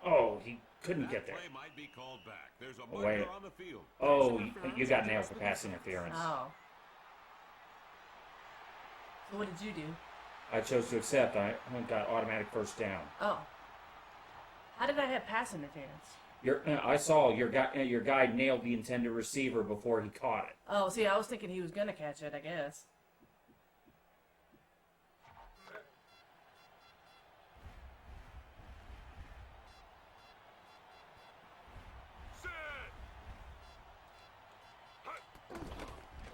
Oh, he couldn't get That there. play might be called back. There's a Wait. marker on the field. Oh, you got nailed for pass interference. Oh. So what did you do? I chose to accept. I got automatic first down. Oh. How did I have pass interference? I saw your guy nailed the intended receiver before he caught it. Oh, see, I was thinking he was gonna catch it, I guess.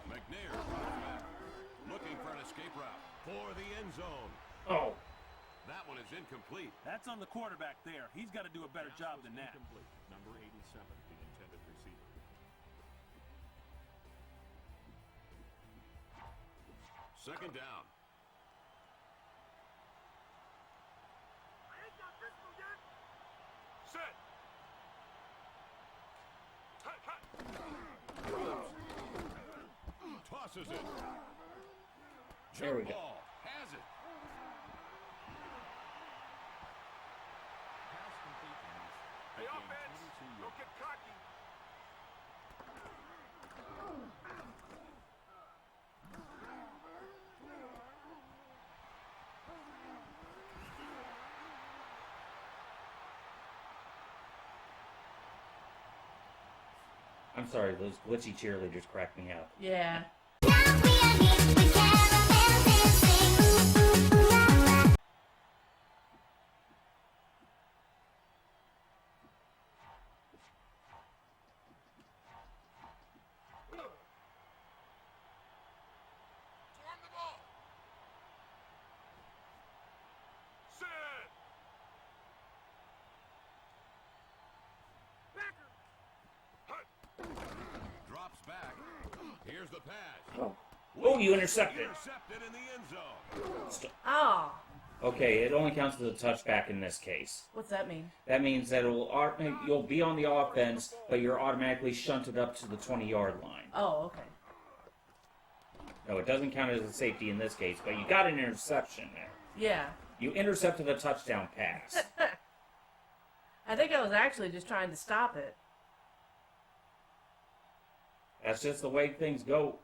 McNair looking for an escape route for the end zone. Oh, That one is incomplete. That's on the quarterback there. He's got to do a better job than that. Incomplete. Number 87, the intended receiver. Second down. Tosses it. There we Jump go. ball. Has it. Pass complete to Moose. Hey, offense, don't get cocky. I'm sorry. Those glitchy cheerleaders cracked me up. Yeah. Turn the ball. Set. Drops back. Here's the pass. Oh, you intercepted. Intercepted in the end zone. Oh. Okay, it only counts as a touchback in this case. What's that mean? That means that you'll be on the offense, but you're automatically shunted up to the 20-yard line. Oh, okay. No, it doesn't count as a safety in this case, but you got an interception there. Yeah. You intercepted a touchdown pass. I think I was actually just trying to stop it. That's just the way things go.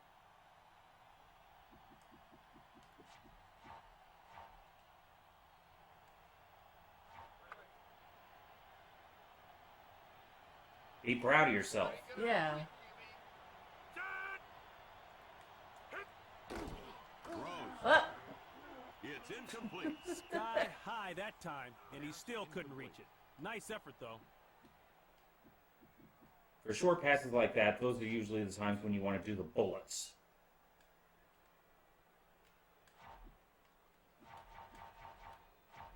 Be proud of yourself. Yeah. Throws. It's incomplete. Sky high that time, and he still couldn't reach it. Nice effort, though. For short passes like that, those are usually the times when you want to do the bullets.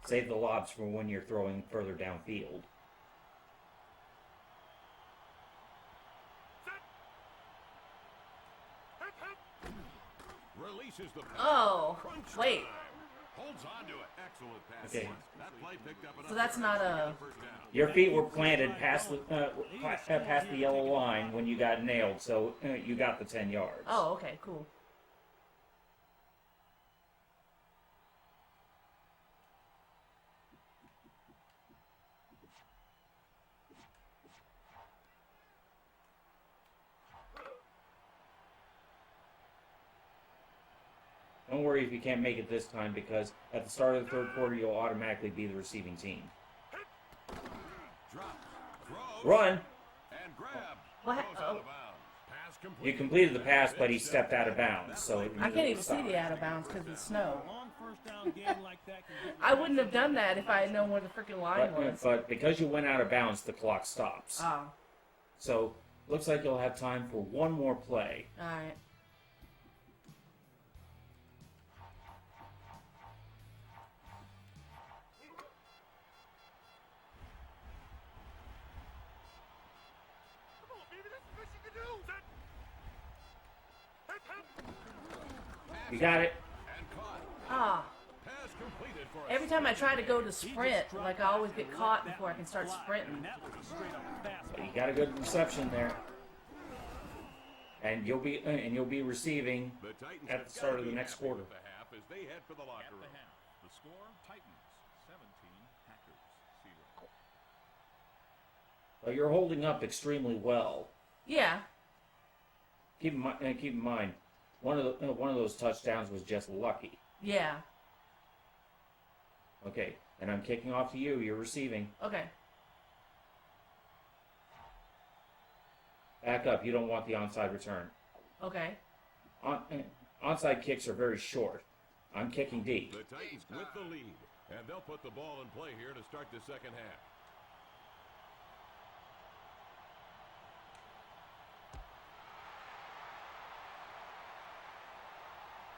Save the lobs for when you're throwing further downfield. Releases the pass. Oh, Crunch wait. time. Holds on to it. Excellent pass. Okay. That play picked up enough So that's not a... first down. Your feet were planted past the yellow line when you got nailed, so you got the 10 yards. Oh, okay, cool. Don't worry if you can't make it this time, because at the start of the third quarter, you'll automatically be the receiving team. Drops. Throws. Run! And grab. What? Goes out Oh. of bounds. Pass You complete. completed the pass, but he stepped out of bounds, so... I can't even see the out of bounds because of the snow. A long first down gain like that can get I wouldn't have done that if I had known where the freaking line was. But because you went out of bounds, the clock stops. Oh, So, looks like you'll have time for one more play. alright. You got it? And caught. Ah, Pass completed for a every time I try to go to He just sprint, dropped like I back always to get let caught that before I can one start fly. sprinting. And that was a straight up fastball. You got a good reception there. And you'll be receiving The Titans at have the start gotta of the be next happy quarter. with the half as they head for the At locker the room. half, the score, Titans 17, Packers 0. Well, you're holding up extremely well. Yeah, Keep in mind, one of those touchdowns was just lucky. yeah, Okay, and I'm kicking off to you. You're receiving. okay. Back up. You don't want the onside return. Okay. Onside kicks are very short. I'm kicking deep. The Titans with the lead, and they'll put the ball in play here to start the second half.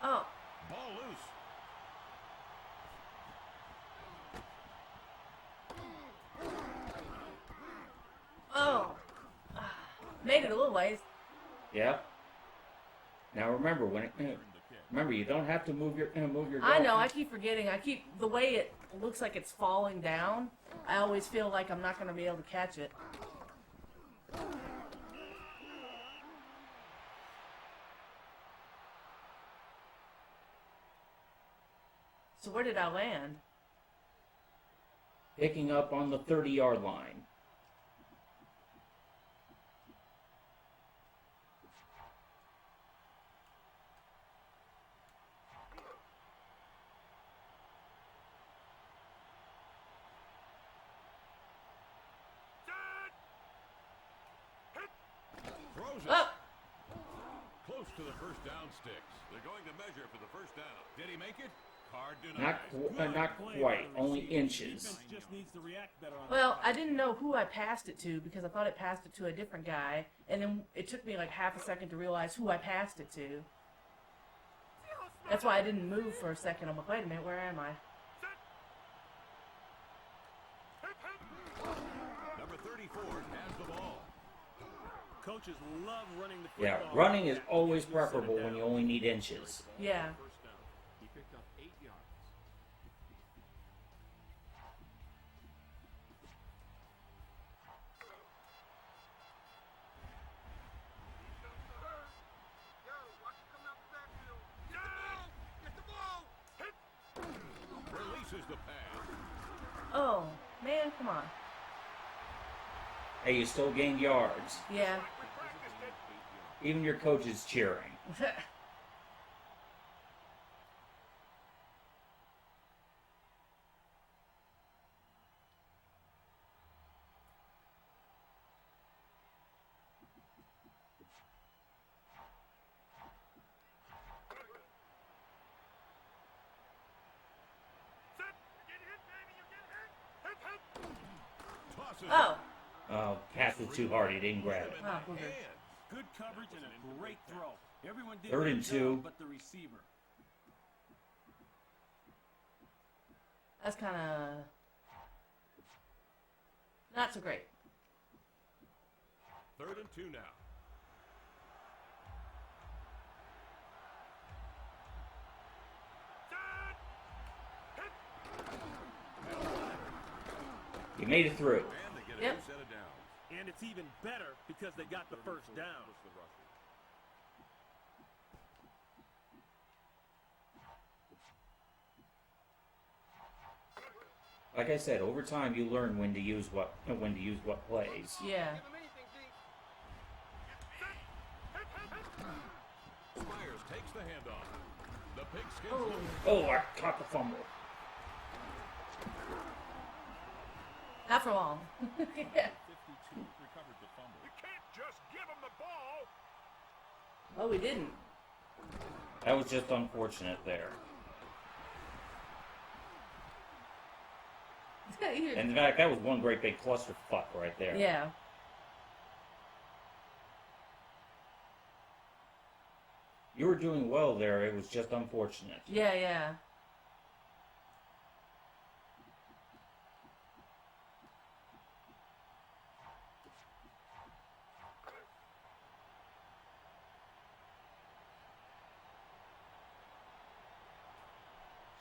Oh, Ball loose. oh. Made it a little ways. Yeah. Now remember remember you don't have to move your I know, I keep forgetting. The way it looks like it's falling down, I always feel like I'm not going to be able to catch it. So where did I land? Picking up on the 30-yard line. Throws it. Oh, Close to the first down sticks. They're going to measure for the first down. Did he make it? Card Not denied. not Play quite. by the Only receiver. inches. Defense just needs to react better on well, the I didn't know who I passed it to because I thought it passed it to a different guy, and then it took me like half a second to realize who I passed it to. That's why I didn't move for a second. I'm like, wait a minute, where am I? Number 34 has the ball. Coaches love running the Yeah, football. running is always preferable when you only need inches. Yeah. First down. He picked up 8 yards. Releases the pass. Oh, man, come on. Hey, you still gained yards. Yeah. Even your coach is cheering. Tosses it. Oh. Oh, pass was too hard. He didn't grab it. Oh, booger. Good coverage and a great throw. Everyone did Third their and job 2. but the receiver. That's kind of not so great. 3rd and 2 now. You made it through. And they get a Yep. new set of downs. And it's even better because they got the first down. Like I said, over time you learn when to use what plays. Yeah. Myers takes the handoff. The Pigskins Oh. lose. Oh, I caught the fumble. Not for long. Yeah. 52 recovered the fumble. You can't just give him the ball. Oh, we didn't. That was just unfortunate there. And in fact, that was one great big clusterfuck right there. Yeah. You were doing well there. It was just unfortunate. Yeah, yeah.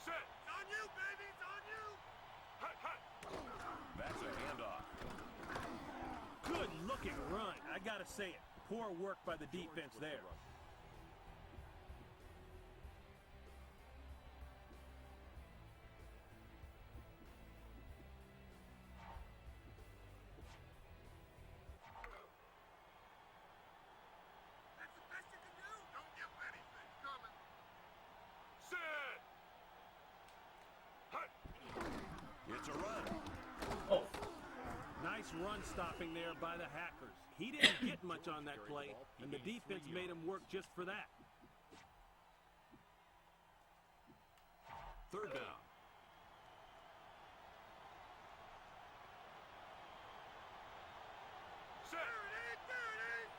Set. It's on you, baby. It's on you. Hut, hut. That's a handoff. Good looking run. I got to say it. Poor work by the defense there. That's the best you can do. Don't give him anything. Coming. Set. Hut. It's a run. Oh, Nice run stopping there by the Hackers. He didn't get much on that play, and the defense made him work just for that. 3rd down. Set. There it is.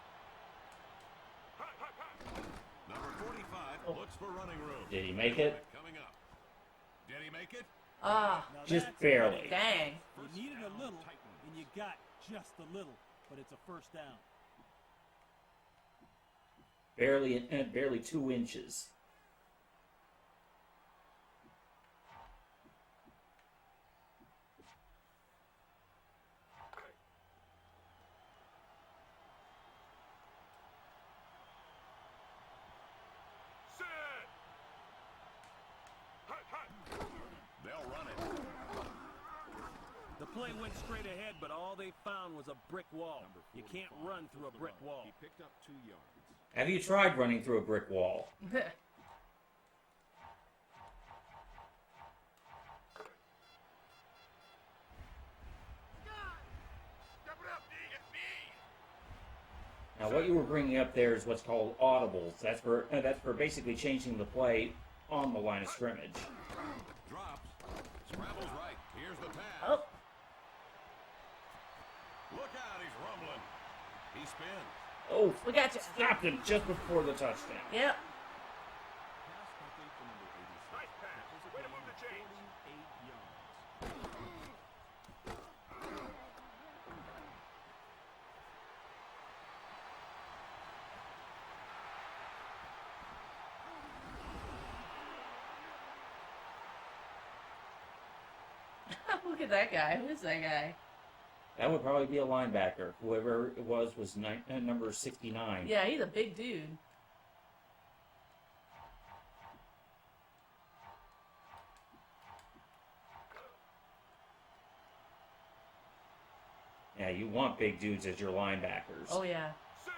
Hut, hut, hut. Number 45 looks for running room. did he make it? Coming up. Did he make it? Ah, Now Just that's barely. money. dang. You needed a little, and you got just a little, but it's a first down. Barely 2 inches. Set. Hut, hut. They'll run it. The play went straight ahead, but all they found was a brick wall. You can't run through a brick wall. He picked up 2 yards. Have you tried running through a brick wall? Step it up, D. It's me. Now, what you were bringing up there is what's called audibles. That's for basically changing the play on the line of scrimmage. Drops. Scrambles right. Here's the pass. Oh, Look out, he's rumbling. He spins. Oh, we got you. stopped him just before the touchdown. Yep. Pass complete to number 86. Nice pass. Way to move the chains. 48 yards. Look at that guy. Who is that guy? That would probably be a linebacker. Whoever it was number 69. Yeah, he's a big dude. Yeah, you want big dudes as your linebackers. Oh, yeah. Set.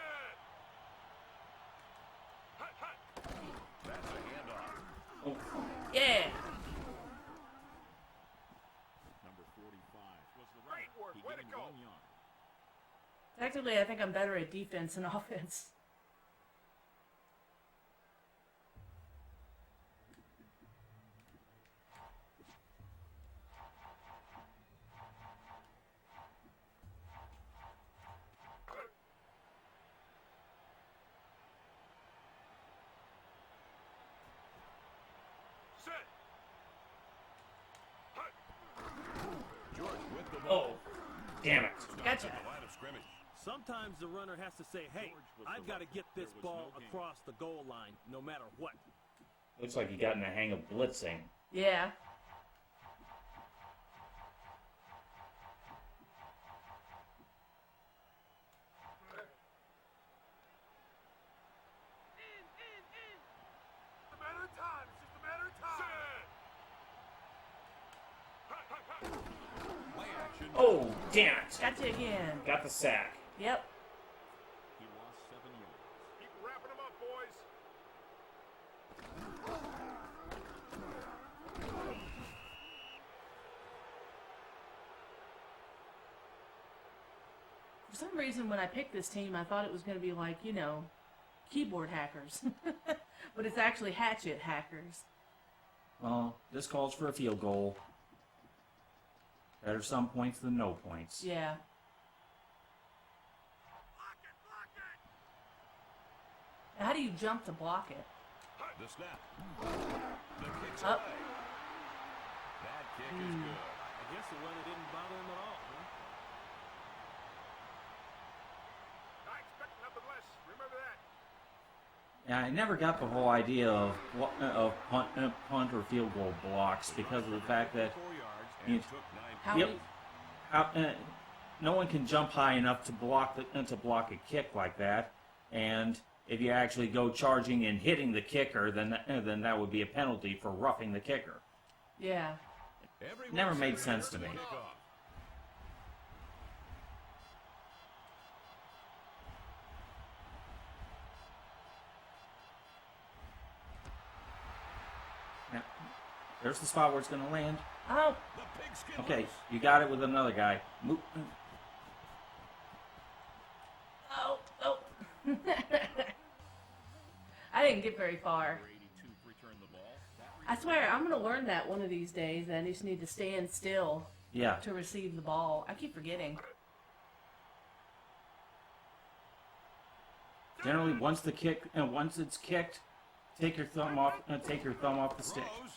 Hut, hut. That's a handoff. Oh, Yeah. Number 45 was the runner. Great work. He Way to gained go. 1 yard. Technically, I think I'm better at defense than offense. Set. Hut. the ball. Oh, damn it. Gotcha. At the line of scrimmage. Sometimes the runner has to say, hey, I've got to get this ball across the goal line no matter what. Looks like you got in the hang of blitzing. Yeah. It's a matter of time. It's just a matter of time. Set. Play action. Oh, damn it. Gotcha again. Got the sack. Yep. He lost 7 yards. Keep wrapping them up, boys. For some reason, when I picked this team, I thought it was going to be like, you know, keyboard hackers. But it's actually hatchet hackers. Well, this calls for a field goal. Better some points than no points. Yeah. Block it, block it. How do you jump to block it? The snap. The kick's Up. away. That kick is good. I guess the runner didn't bother him at all, huh? I expect nothing less. Remember that. Yeah, I never got the whole idea of punt or field goal blocks because of the fact that 4 yards You- and took 9 How Yep. many? No one can jump high enough to block a kick like that, and if you actually go charging and hitting the kicker, then that would be a penalty for roughing the kicker. Yeah. Everyone Never made set sense to for the me. kickoff. Now, there's the spot where it's going to land. Oh, The pigskin Okay, loose. you got it with another guy. oh, oh. I didn't get very far. 82 return the ball. That I swear, I'm going to learn that one of these days. I just need to stand still Yeah. to receive the ball. I keep forgetting. Generally, once it's kicked, take your thumb off the stick. Throws.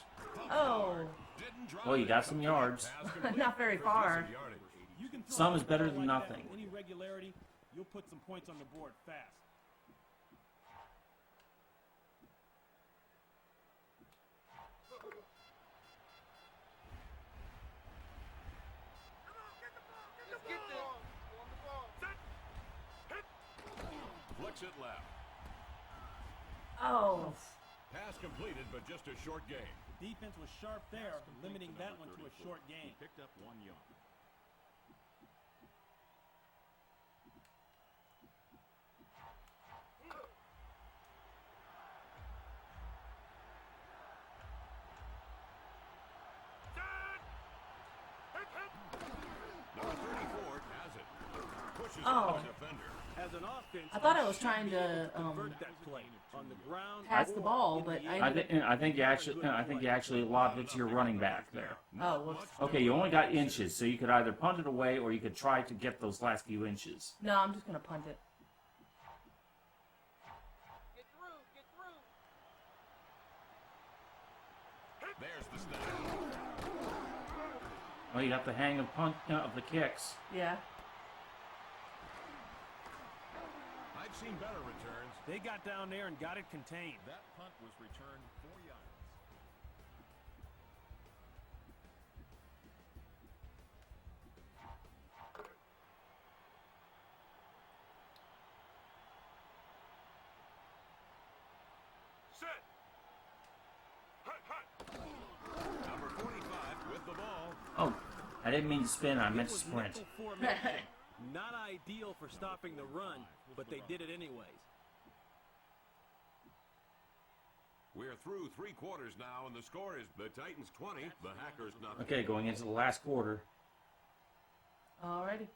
Oh, Didn't drop Well, you it. got some yards. Pass complete not very for far. decent yardage. You can throw Some a is better ball than like that nothing. with any regularity, you'll put some points on the board fast. Come on, get the ball. Get the ball. On the ball. Set. Hit. Flicks it left. oh. Pass completed, but just a short game. The defense was sharp there, limiting that one to a short He game. picked up 1 yard. Set. Hit, hit. Number 34 has it. Pushes Oh. the defender. As an offense, I thought I you was should trying be able to, convert that play on the ground. pass the or ball, in but the I air. I think you actually lobbed it to your running back there. Oh, whoops. Okay, you only got inches, so you could either punt it away or you could try to get those last few inches. No, I'm just going to punt it. Get through. Get through. There's the snap. Well, you got the hang of the kicks. Yeah. I've seen better returns. They got down there and got it contained. That punt was returned 4 yards. Set. Hut, hut. Number 45 with the ball. Oh, I didn't mean to spin. I meant It to was sprint. nickel formation. Not ideal for stopping the run, but they did it anyways. We're through 3 quarters now, and the score is the Titans 20, the Hackers nothing. Okay, going into the last quarter. Alrighty.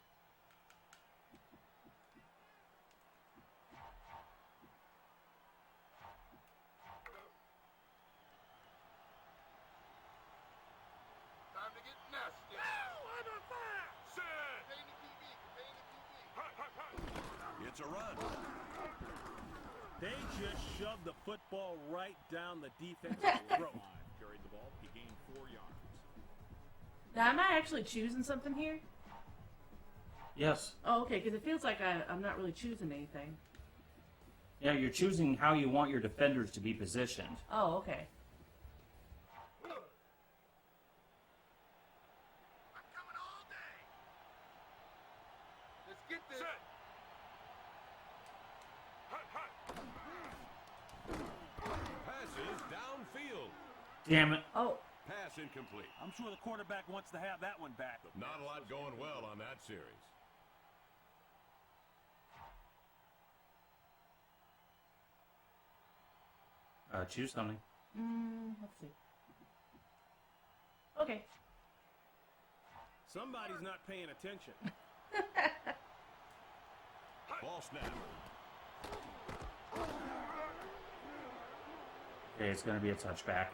Time to get nasty. Now I'm on fire. Set. Contain the QB. Contain the QB. Hut, hut, hut. It's a run. They just shoved the football right down the defense's throat. Carried the ball. He gained 4 yards. Now, am I actually choosing something here? Yes. Oh, okay, because it feels like I'm not really choosing anything. Yeah, you're choosing how you want your defenders to be positioned. Oh, okay. I'm coming all day. Let's get this. Set. Passes downfield. Damn it. Oh, Pass incomplete. I'm sure the quarterback wants to have that one back. Not a lot going well on that series. Choose something. let's see. Okay. Somebody's not paying attention. Ball snap. Okay, it's going to be a touchback.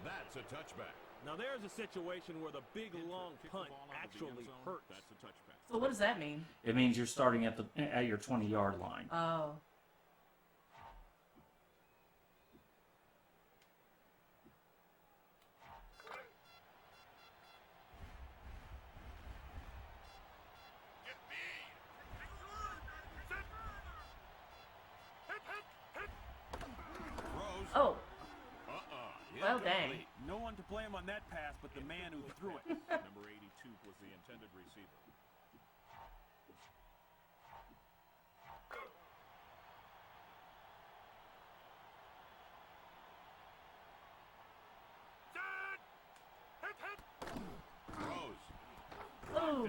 That's a touchback. Now there's a situation where the big long Kick the punt ball out of the actually end zone. hurts. That's a touchback. So what does that mean? It means you're starting at your 20-yard line. Oh. Get beat. Set. Hit, hit, hit. Throws. Oh. Well, Incomplete. dang. No one to blame on that pass but the man who threw it. Number 82 was the intended receiver. Set. Hit, hit. Throws. Oh.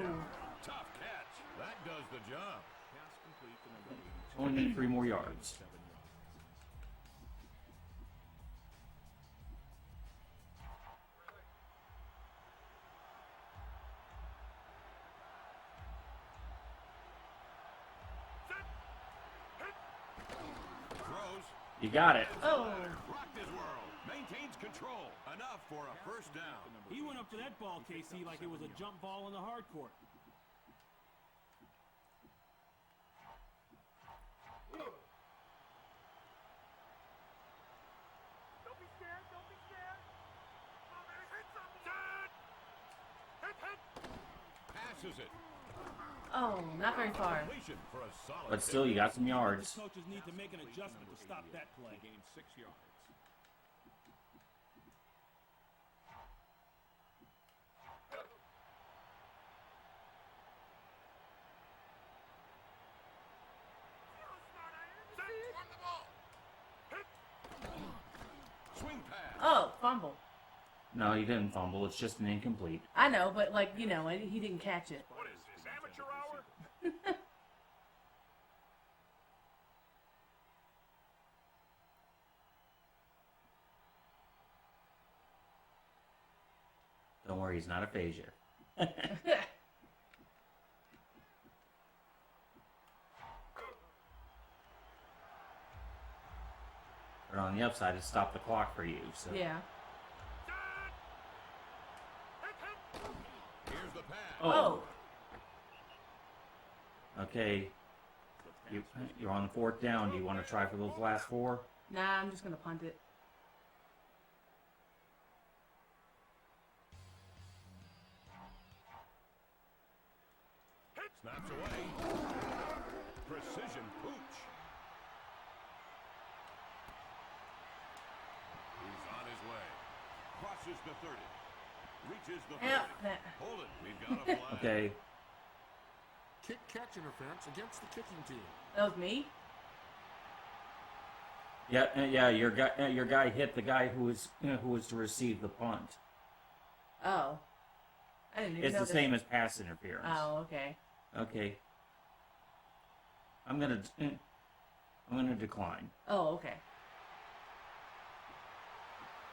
Tough catch. That does the job. Pass complete to number 82. Only need 3 more yards. 7 yards. Set. Hit. Throws. You got it. Oh. Rocked his world. Maintains control. Enough for a first down. He went up for that ball, KC, like it was a jump ball in the hard court. Don't be scared. Don't be scared. Come on, man. Hit something. Set. Hit, hit. Passes it. Oh, not very far. Completion for a solid But still, you got some yards. Coaches need to make an adjustment to stop that play. He gained 6 yards. Set. Form the ball. Hit. swing pass. Oh, fumble. No, you didn't fumble. It's just an incomplete. I know, but like, you know, he didn't catch it. What is this, amateur hour? Don't worry, he's not a phaser. But on the upside, it stopped the clock for you. So Yeah. Here's the pass. Oh. Okay, you're on the 4th down. Do you want to try for those last 4? Nah, I'm just gonna punt it. Snaps away. Precision pooch. He's on his way. Crosses the 30. Reaches the 30. Yep, that. Hold it. We've got a flag. Okay, Kick-catch interference against the kicking team. That was me? yeah. Your guy hit the guy who was to receive the punt. Oh. I didn't even It's know the this. same as pass interference. Oh, okay. Okay. I'm gonna decline. Oh, okay.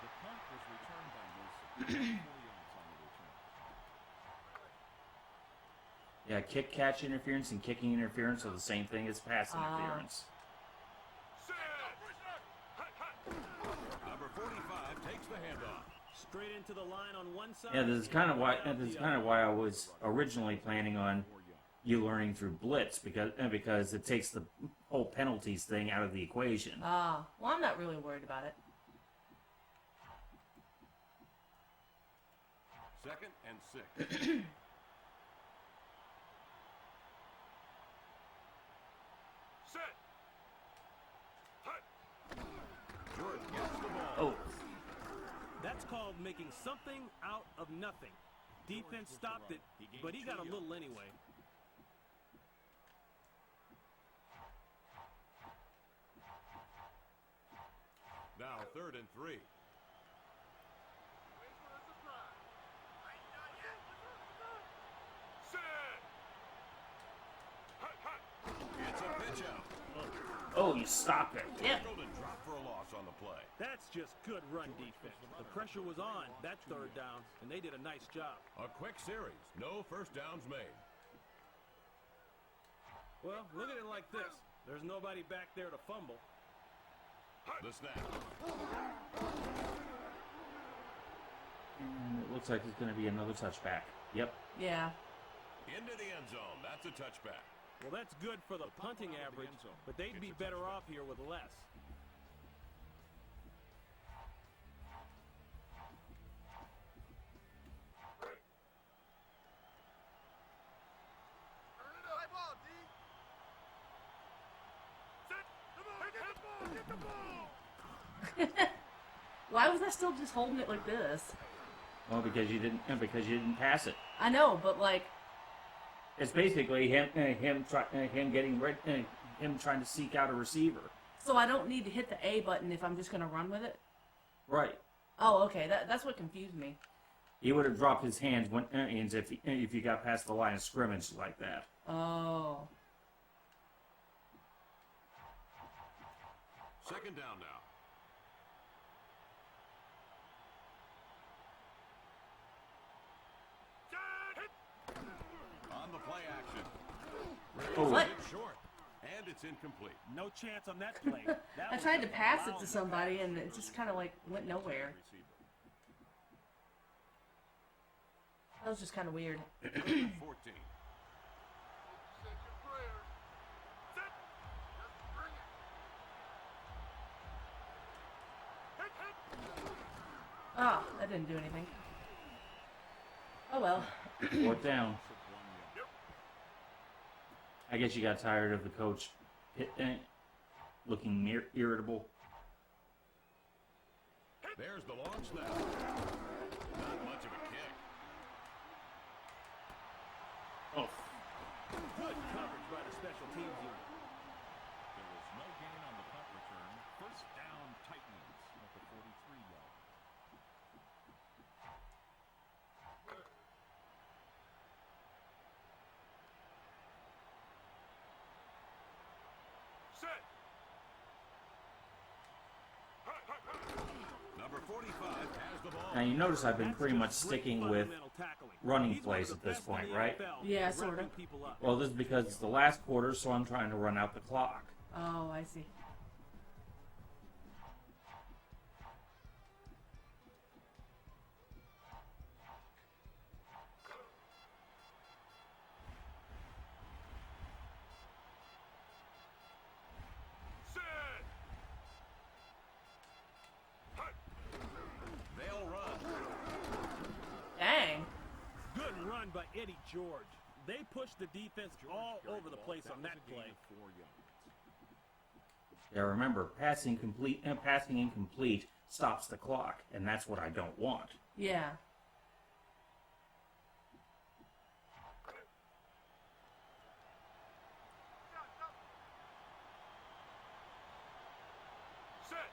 The punt was returned by Wilson. 4 yards on the return. Yeah, kick catch interference and kicking interference are the same thing as pass interference. Number 45 takes the handoff. Straight into the line on one side. Yeah, this is kind of why I was originally planning on you learning through blitz because it takes the whole penalties thing out of the equation. Well, I'm not really worried about it. 2nd and 6. of making something out of nothing. Defense stopped it, but he got a little anyway. Now 3rd and 3. It's a pitch out. Oh, you stopped it. Yeah. Tackled and dropped for a loss on the play. That's just good run defense. The pressure was on that 3rd down, and they did a nice job. A quick series. No first downs made. Well, look at it like this. There's nobody back there to fumble. The snap. And it looks like it's going to be another touchback. Yep. Yeah. Into the end zone. That's a touchback. Well, that's good for the punting average, but they'd be better off here with less. Turn it up. High ball, D. Set. Get the ball. Why was I still just holding it like this? Well, because you didn't pass it. I know, but like, It's basically him trying to seek out a receiver. so I don't need to hit the A button if I'm just gonna run with it. Right. Oh, okay. That's what confused me. He would have dropped his hands if you got past the line of scrimmage like that. Oh. 2nd down now. On the play action. Oh. What? It's short. And it's incomplete. No chance on that play. That I was tried to just pass it allowed to somebody and it just kind of like went nowhere. Receiver. That was just kind of weird. 14. Say your prayers. Set. Just bring it. Hit. Ah, that didn't do anything. Oh well. 4th down. I guess you got tired of the coach looking irritable. There's the long snap. Not much of a kick. Oh. Good coverage by the special teams unit. There was no gain on the punt return. First down, Titans at the 43-yard. Set. Number 45 has the ball. Now you notice I've been That's pretty much just great sticking with fundamental tackling. running He's one plays of at the this best in point, the right? NFL Yeah, at sorta. wrapping people up. Well, this is because it's the last quarter, so I'm trying to run out the clock. Oh, I see. Set. They'll run. Dang. Good run by Eddie George. They pushed the defense all over the place on that play. 4 yards. Yeah, remember, passing incomplete stops the clock, and that's what I don't want. Yeah. Set.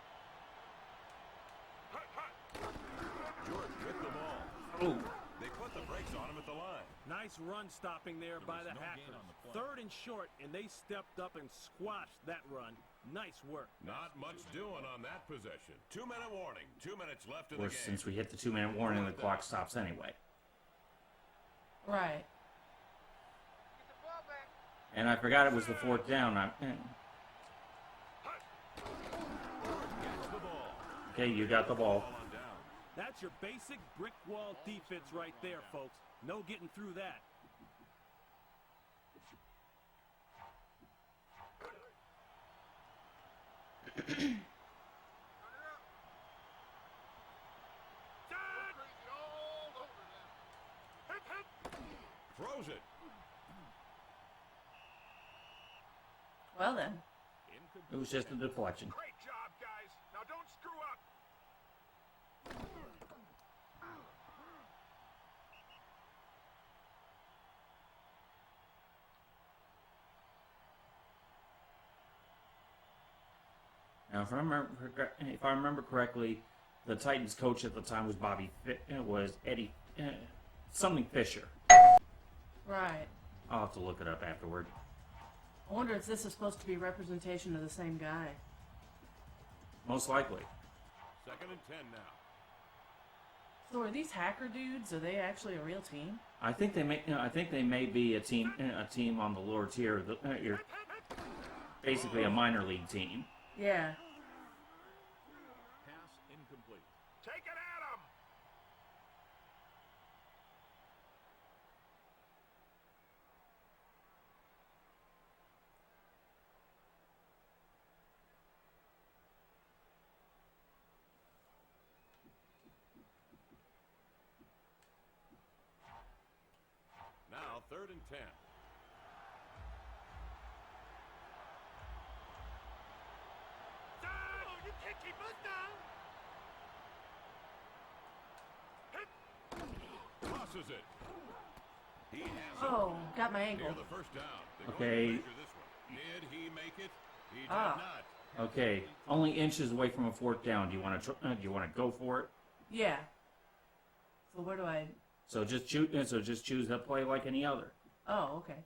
George with the ball. Oh, They put the brakes on him at the line. Nice run stopping there by was the no gain Hackers. on the play. 3rd and short, and they stepped up and squashed that run. Nice work. Not much doing on that possession. 2-minute warning. 2 minutes left in of the course, game. since we hit the 2-minute warning, the clock stops anyway. Right. Get the ball back. And I forgot it was the 4th down. Gets the ball. Okay, you got the ball. Ball on down. That's your basic brick wall defense right there, folks. No getting through that. Crazy all over them. Hit. Throws it. Well then. It was just a deflection. Great job, guys. Now don't screw up. Now, if I remember correctly, the Titans coach at the time was Eddie something Fisher. Right. I'll have to look it up afterward. I wonder if this is supposed to be representation of the same guy. Most likely. 2nd and 10 now. So are these hacker dudes? Are they actually a real team? I think they may be a team on the lower tier. You're basically a minor league team. Yeah. Pass incomplete. Take it at him! Now 3rd and 10. Oh, you can't keep us down! Crosses it. He has Oh, got my ankle. near the first down. They're Okay. going to measure this one. Did he make it? He did Ah. not. Okay, only inches away from a 4th down. Do you want to go for it? Yeah. So where do I... So just choose that play like any other. Oh, okay.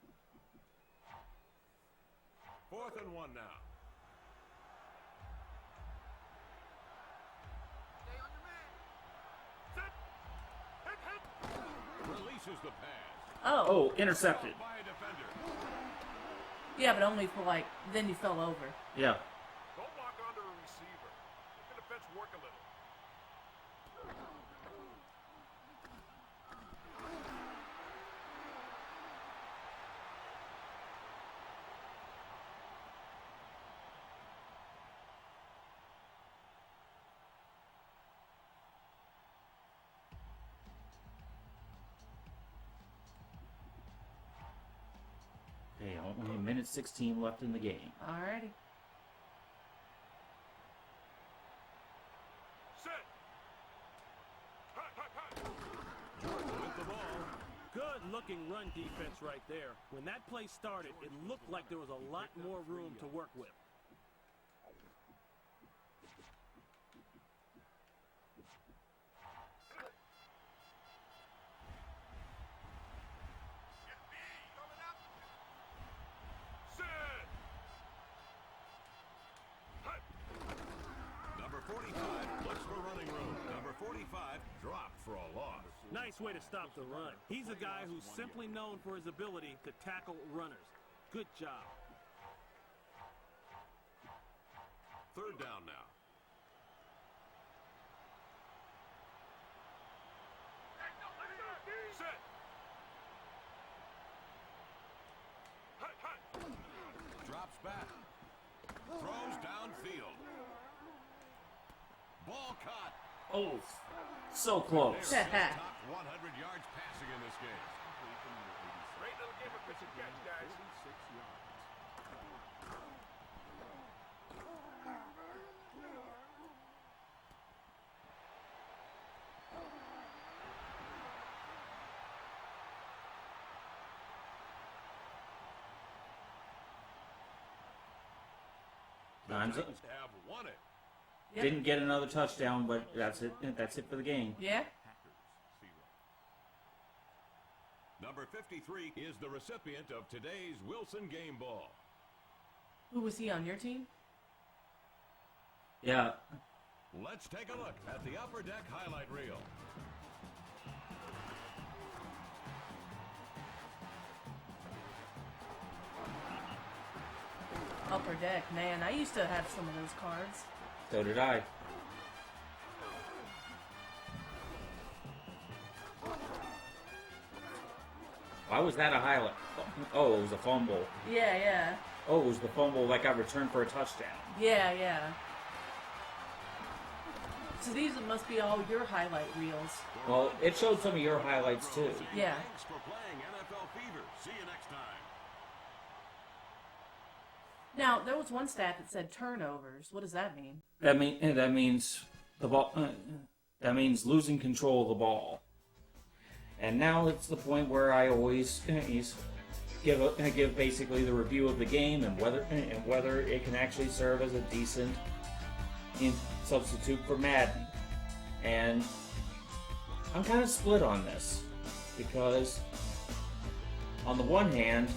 4th and 1 now. Stay on your man! Set! Hit! Releases the pass. Oh. Oh, intercepted. By a defender. Yeah, but only for like... Then you fell over. Yeah. Don't lock onto a receiver. Let the defense work a little. Okay, only a minute 16 left in the game. Alrighty. Set! Hut, hut, hut! Jordan with the ball. Good looking run defense right there. When that play started, it looked like there was a lot more room to work with. Coming up! Set! Hut! Number 45 looks for running room. Number 45 dropped for a loss. Nice way to stop the run. He's a guy who's simply known for his ability to tackle runners. Good job. 3rd down now. Set! Hut, hut! Drops back. Throws downfield. Ball caught. Oh, so close. Top 100 yards passing in this game. Great little game of pitch and catch, guys. 46 yards. Time's up. Titans have won it. Yep. Didn't get another touchdown, but that's it. That's it for the game. Yeah? Packers 0. Number 53 is the recipient of today's Wilson Game Ball. Who was he on your team? Yeah. Let's take a look at the Upper Deck highlight reel. Upper Deck. Man, I used to have some of those cards. So did I. Why was that a highlight? Oh, it was a fumble. Yeah, yeah. Oh, it was the fumble that got returned for a touchdown. Yeah, yeah. So these must be all your highlight reels. Well, it showed some of your highlights too. Yeah. Thanks for playing NFL Fever. See you next time. Now, there was one stat that said turnovers. What does that mean? That means the ball. That means losing control of the ball. And now it's the point where I always give basically the review of the game and whether it can actually serve as a decent substitute for Madden. And I'm kind of split on this because on the one hand,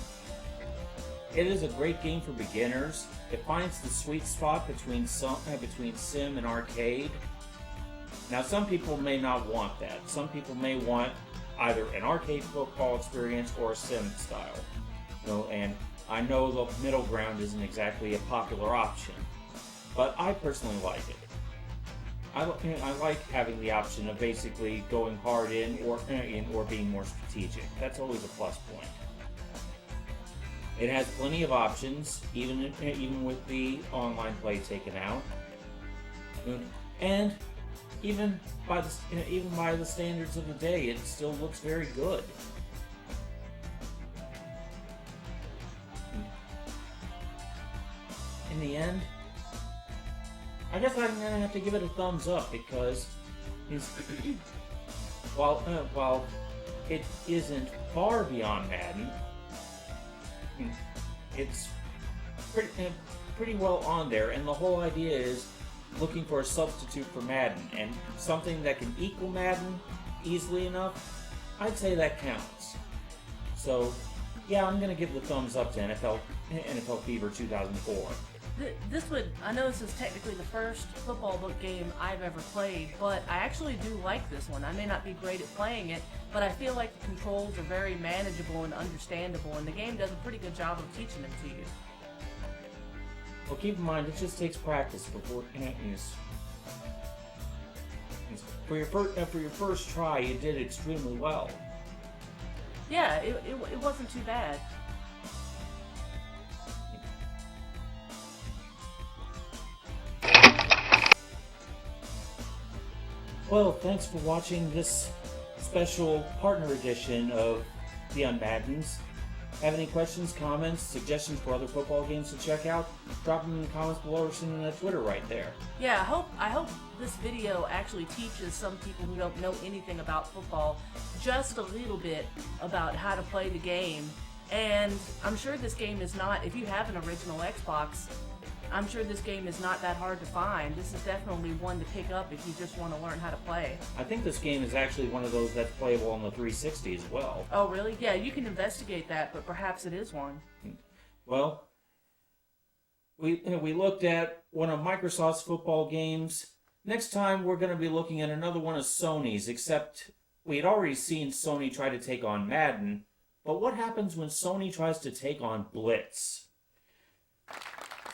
it is a great game for beginners. It finds the sweet spot between sim and arcade. Now, some people may not want that. Some people may want either an arcade football experience or a sim style. And I know the middle ground isn't exactly a popular option, but I personally like it. I like having the option of basically going hard in or being more strategic. That's always a plus point. It has plenty of options, even with the online play taken out, and even by the standards of the day, it still looks very good. In the end, I guess I'm gonna have to give it a thumbs up because while it isn't far beyond Madden, it's pretty well on there, and the whole idea is looking for a substitute for Madden, and something that can equal Madden easily enough, I'd say that counts. So, yeah, I'm gonna give the thumbs up to NFL Fever 2004. I know this is technically the first football book game I've ever played, but I actually do like this one. I may not be great at playing it, but I feel like the controls are very manageable and understandable, and the game does a pretty good job of teaching them to you. Well, keep in mind, it just takes practice before for your first try, you did extremely well. Yeah, it wasn't too bad. Well, thanks for watching this special partner edition of the Un-Maddens. Have any questions, comments, suggestions for other football games to check out? Drop them in the comments below or send them to Twitter right there. Yeah, I hope this video actually teaches some people who don't know anything about football just a little bit about how to play the game. And I'm sure this game is not, if you have an original Xbox, I'm sure this game is not that hard to find. This is definitely one to pick up if you just want to learn how to play. I think this game is actually one of those that's playable on the 360 as well. Oh, really? Yeah, you can investigate that, but perhaps it is one. Well, we looked at one of Microsoft's football games. Next time, we're going to be looking at another one of Sony's, except we had already seen Sony try to take on Madden, but what happens when Sony tries to take on Blitz?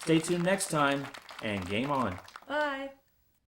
Stay tuned next time, and game on. Bye.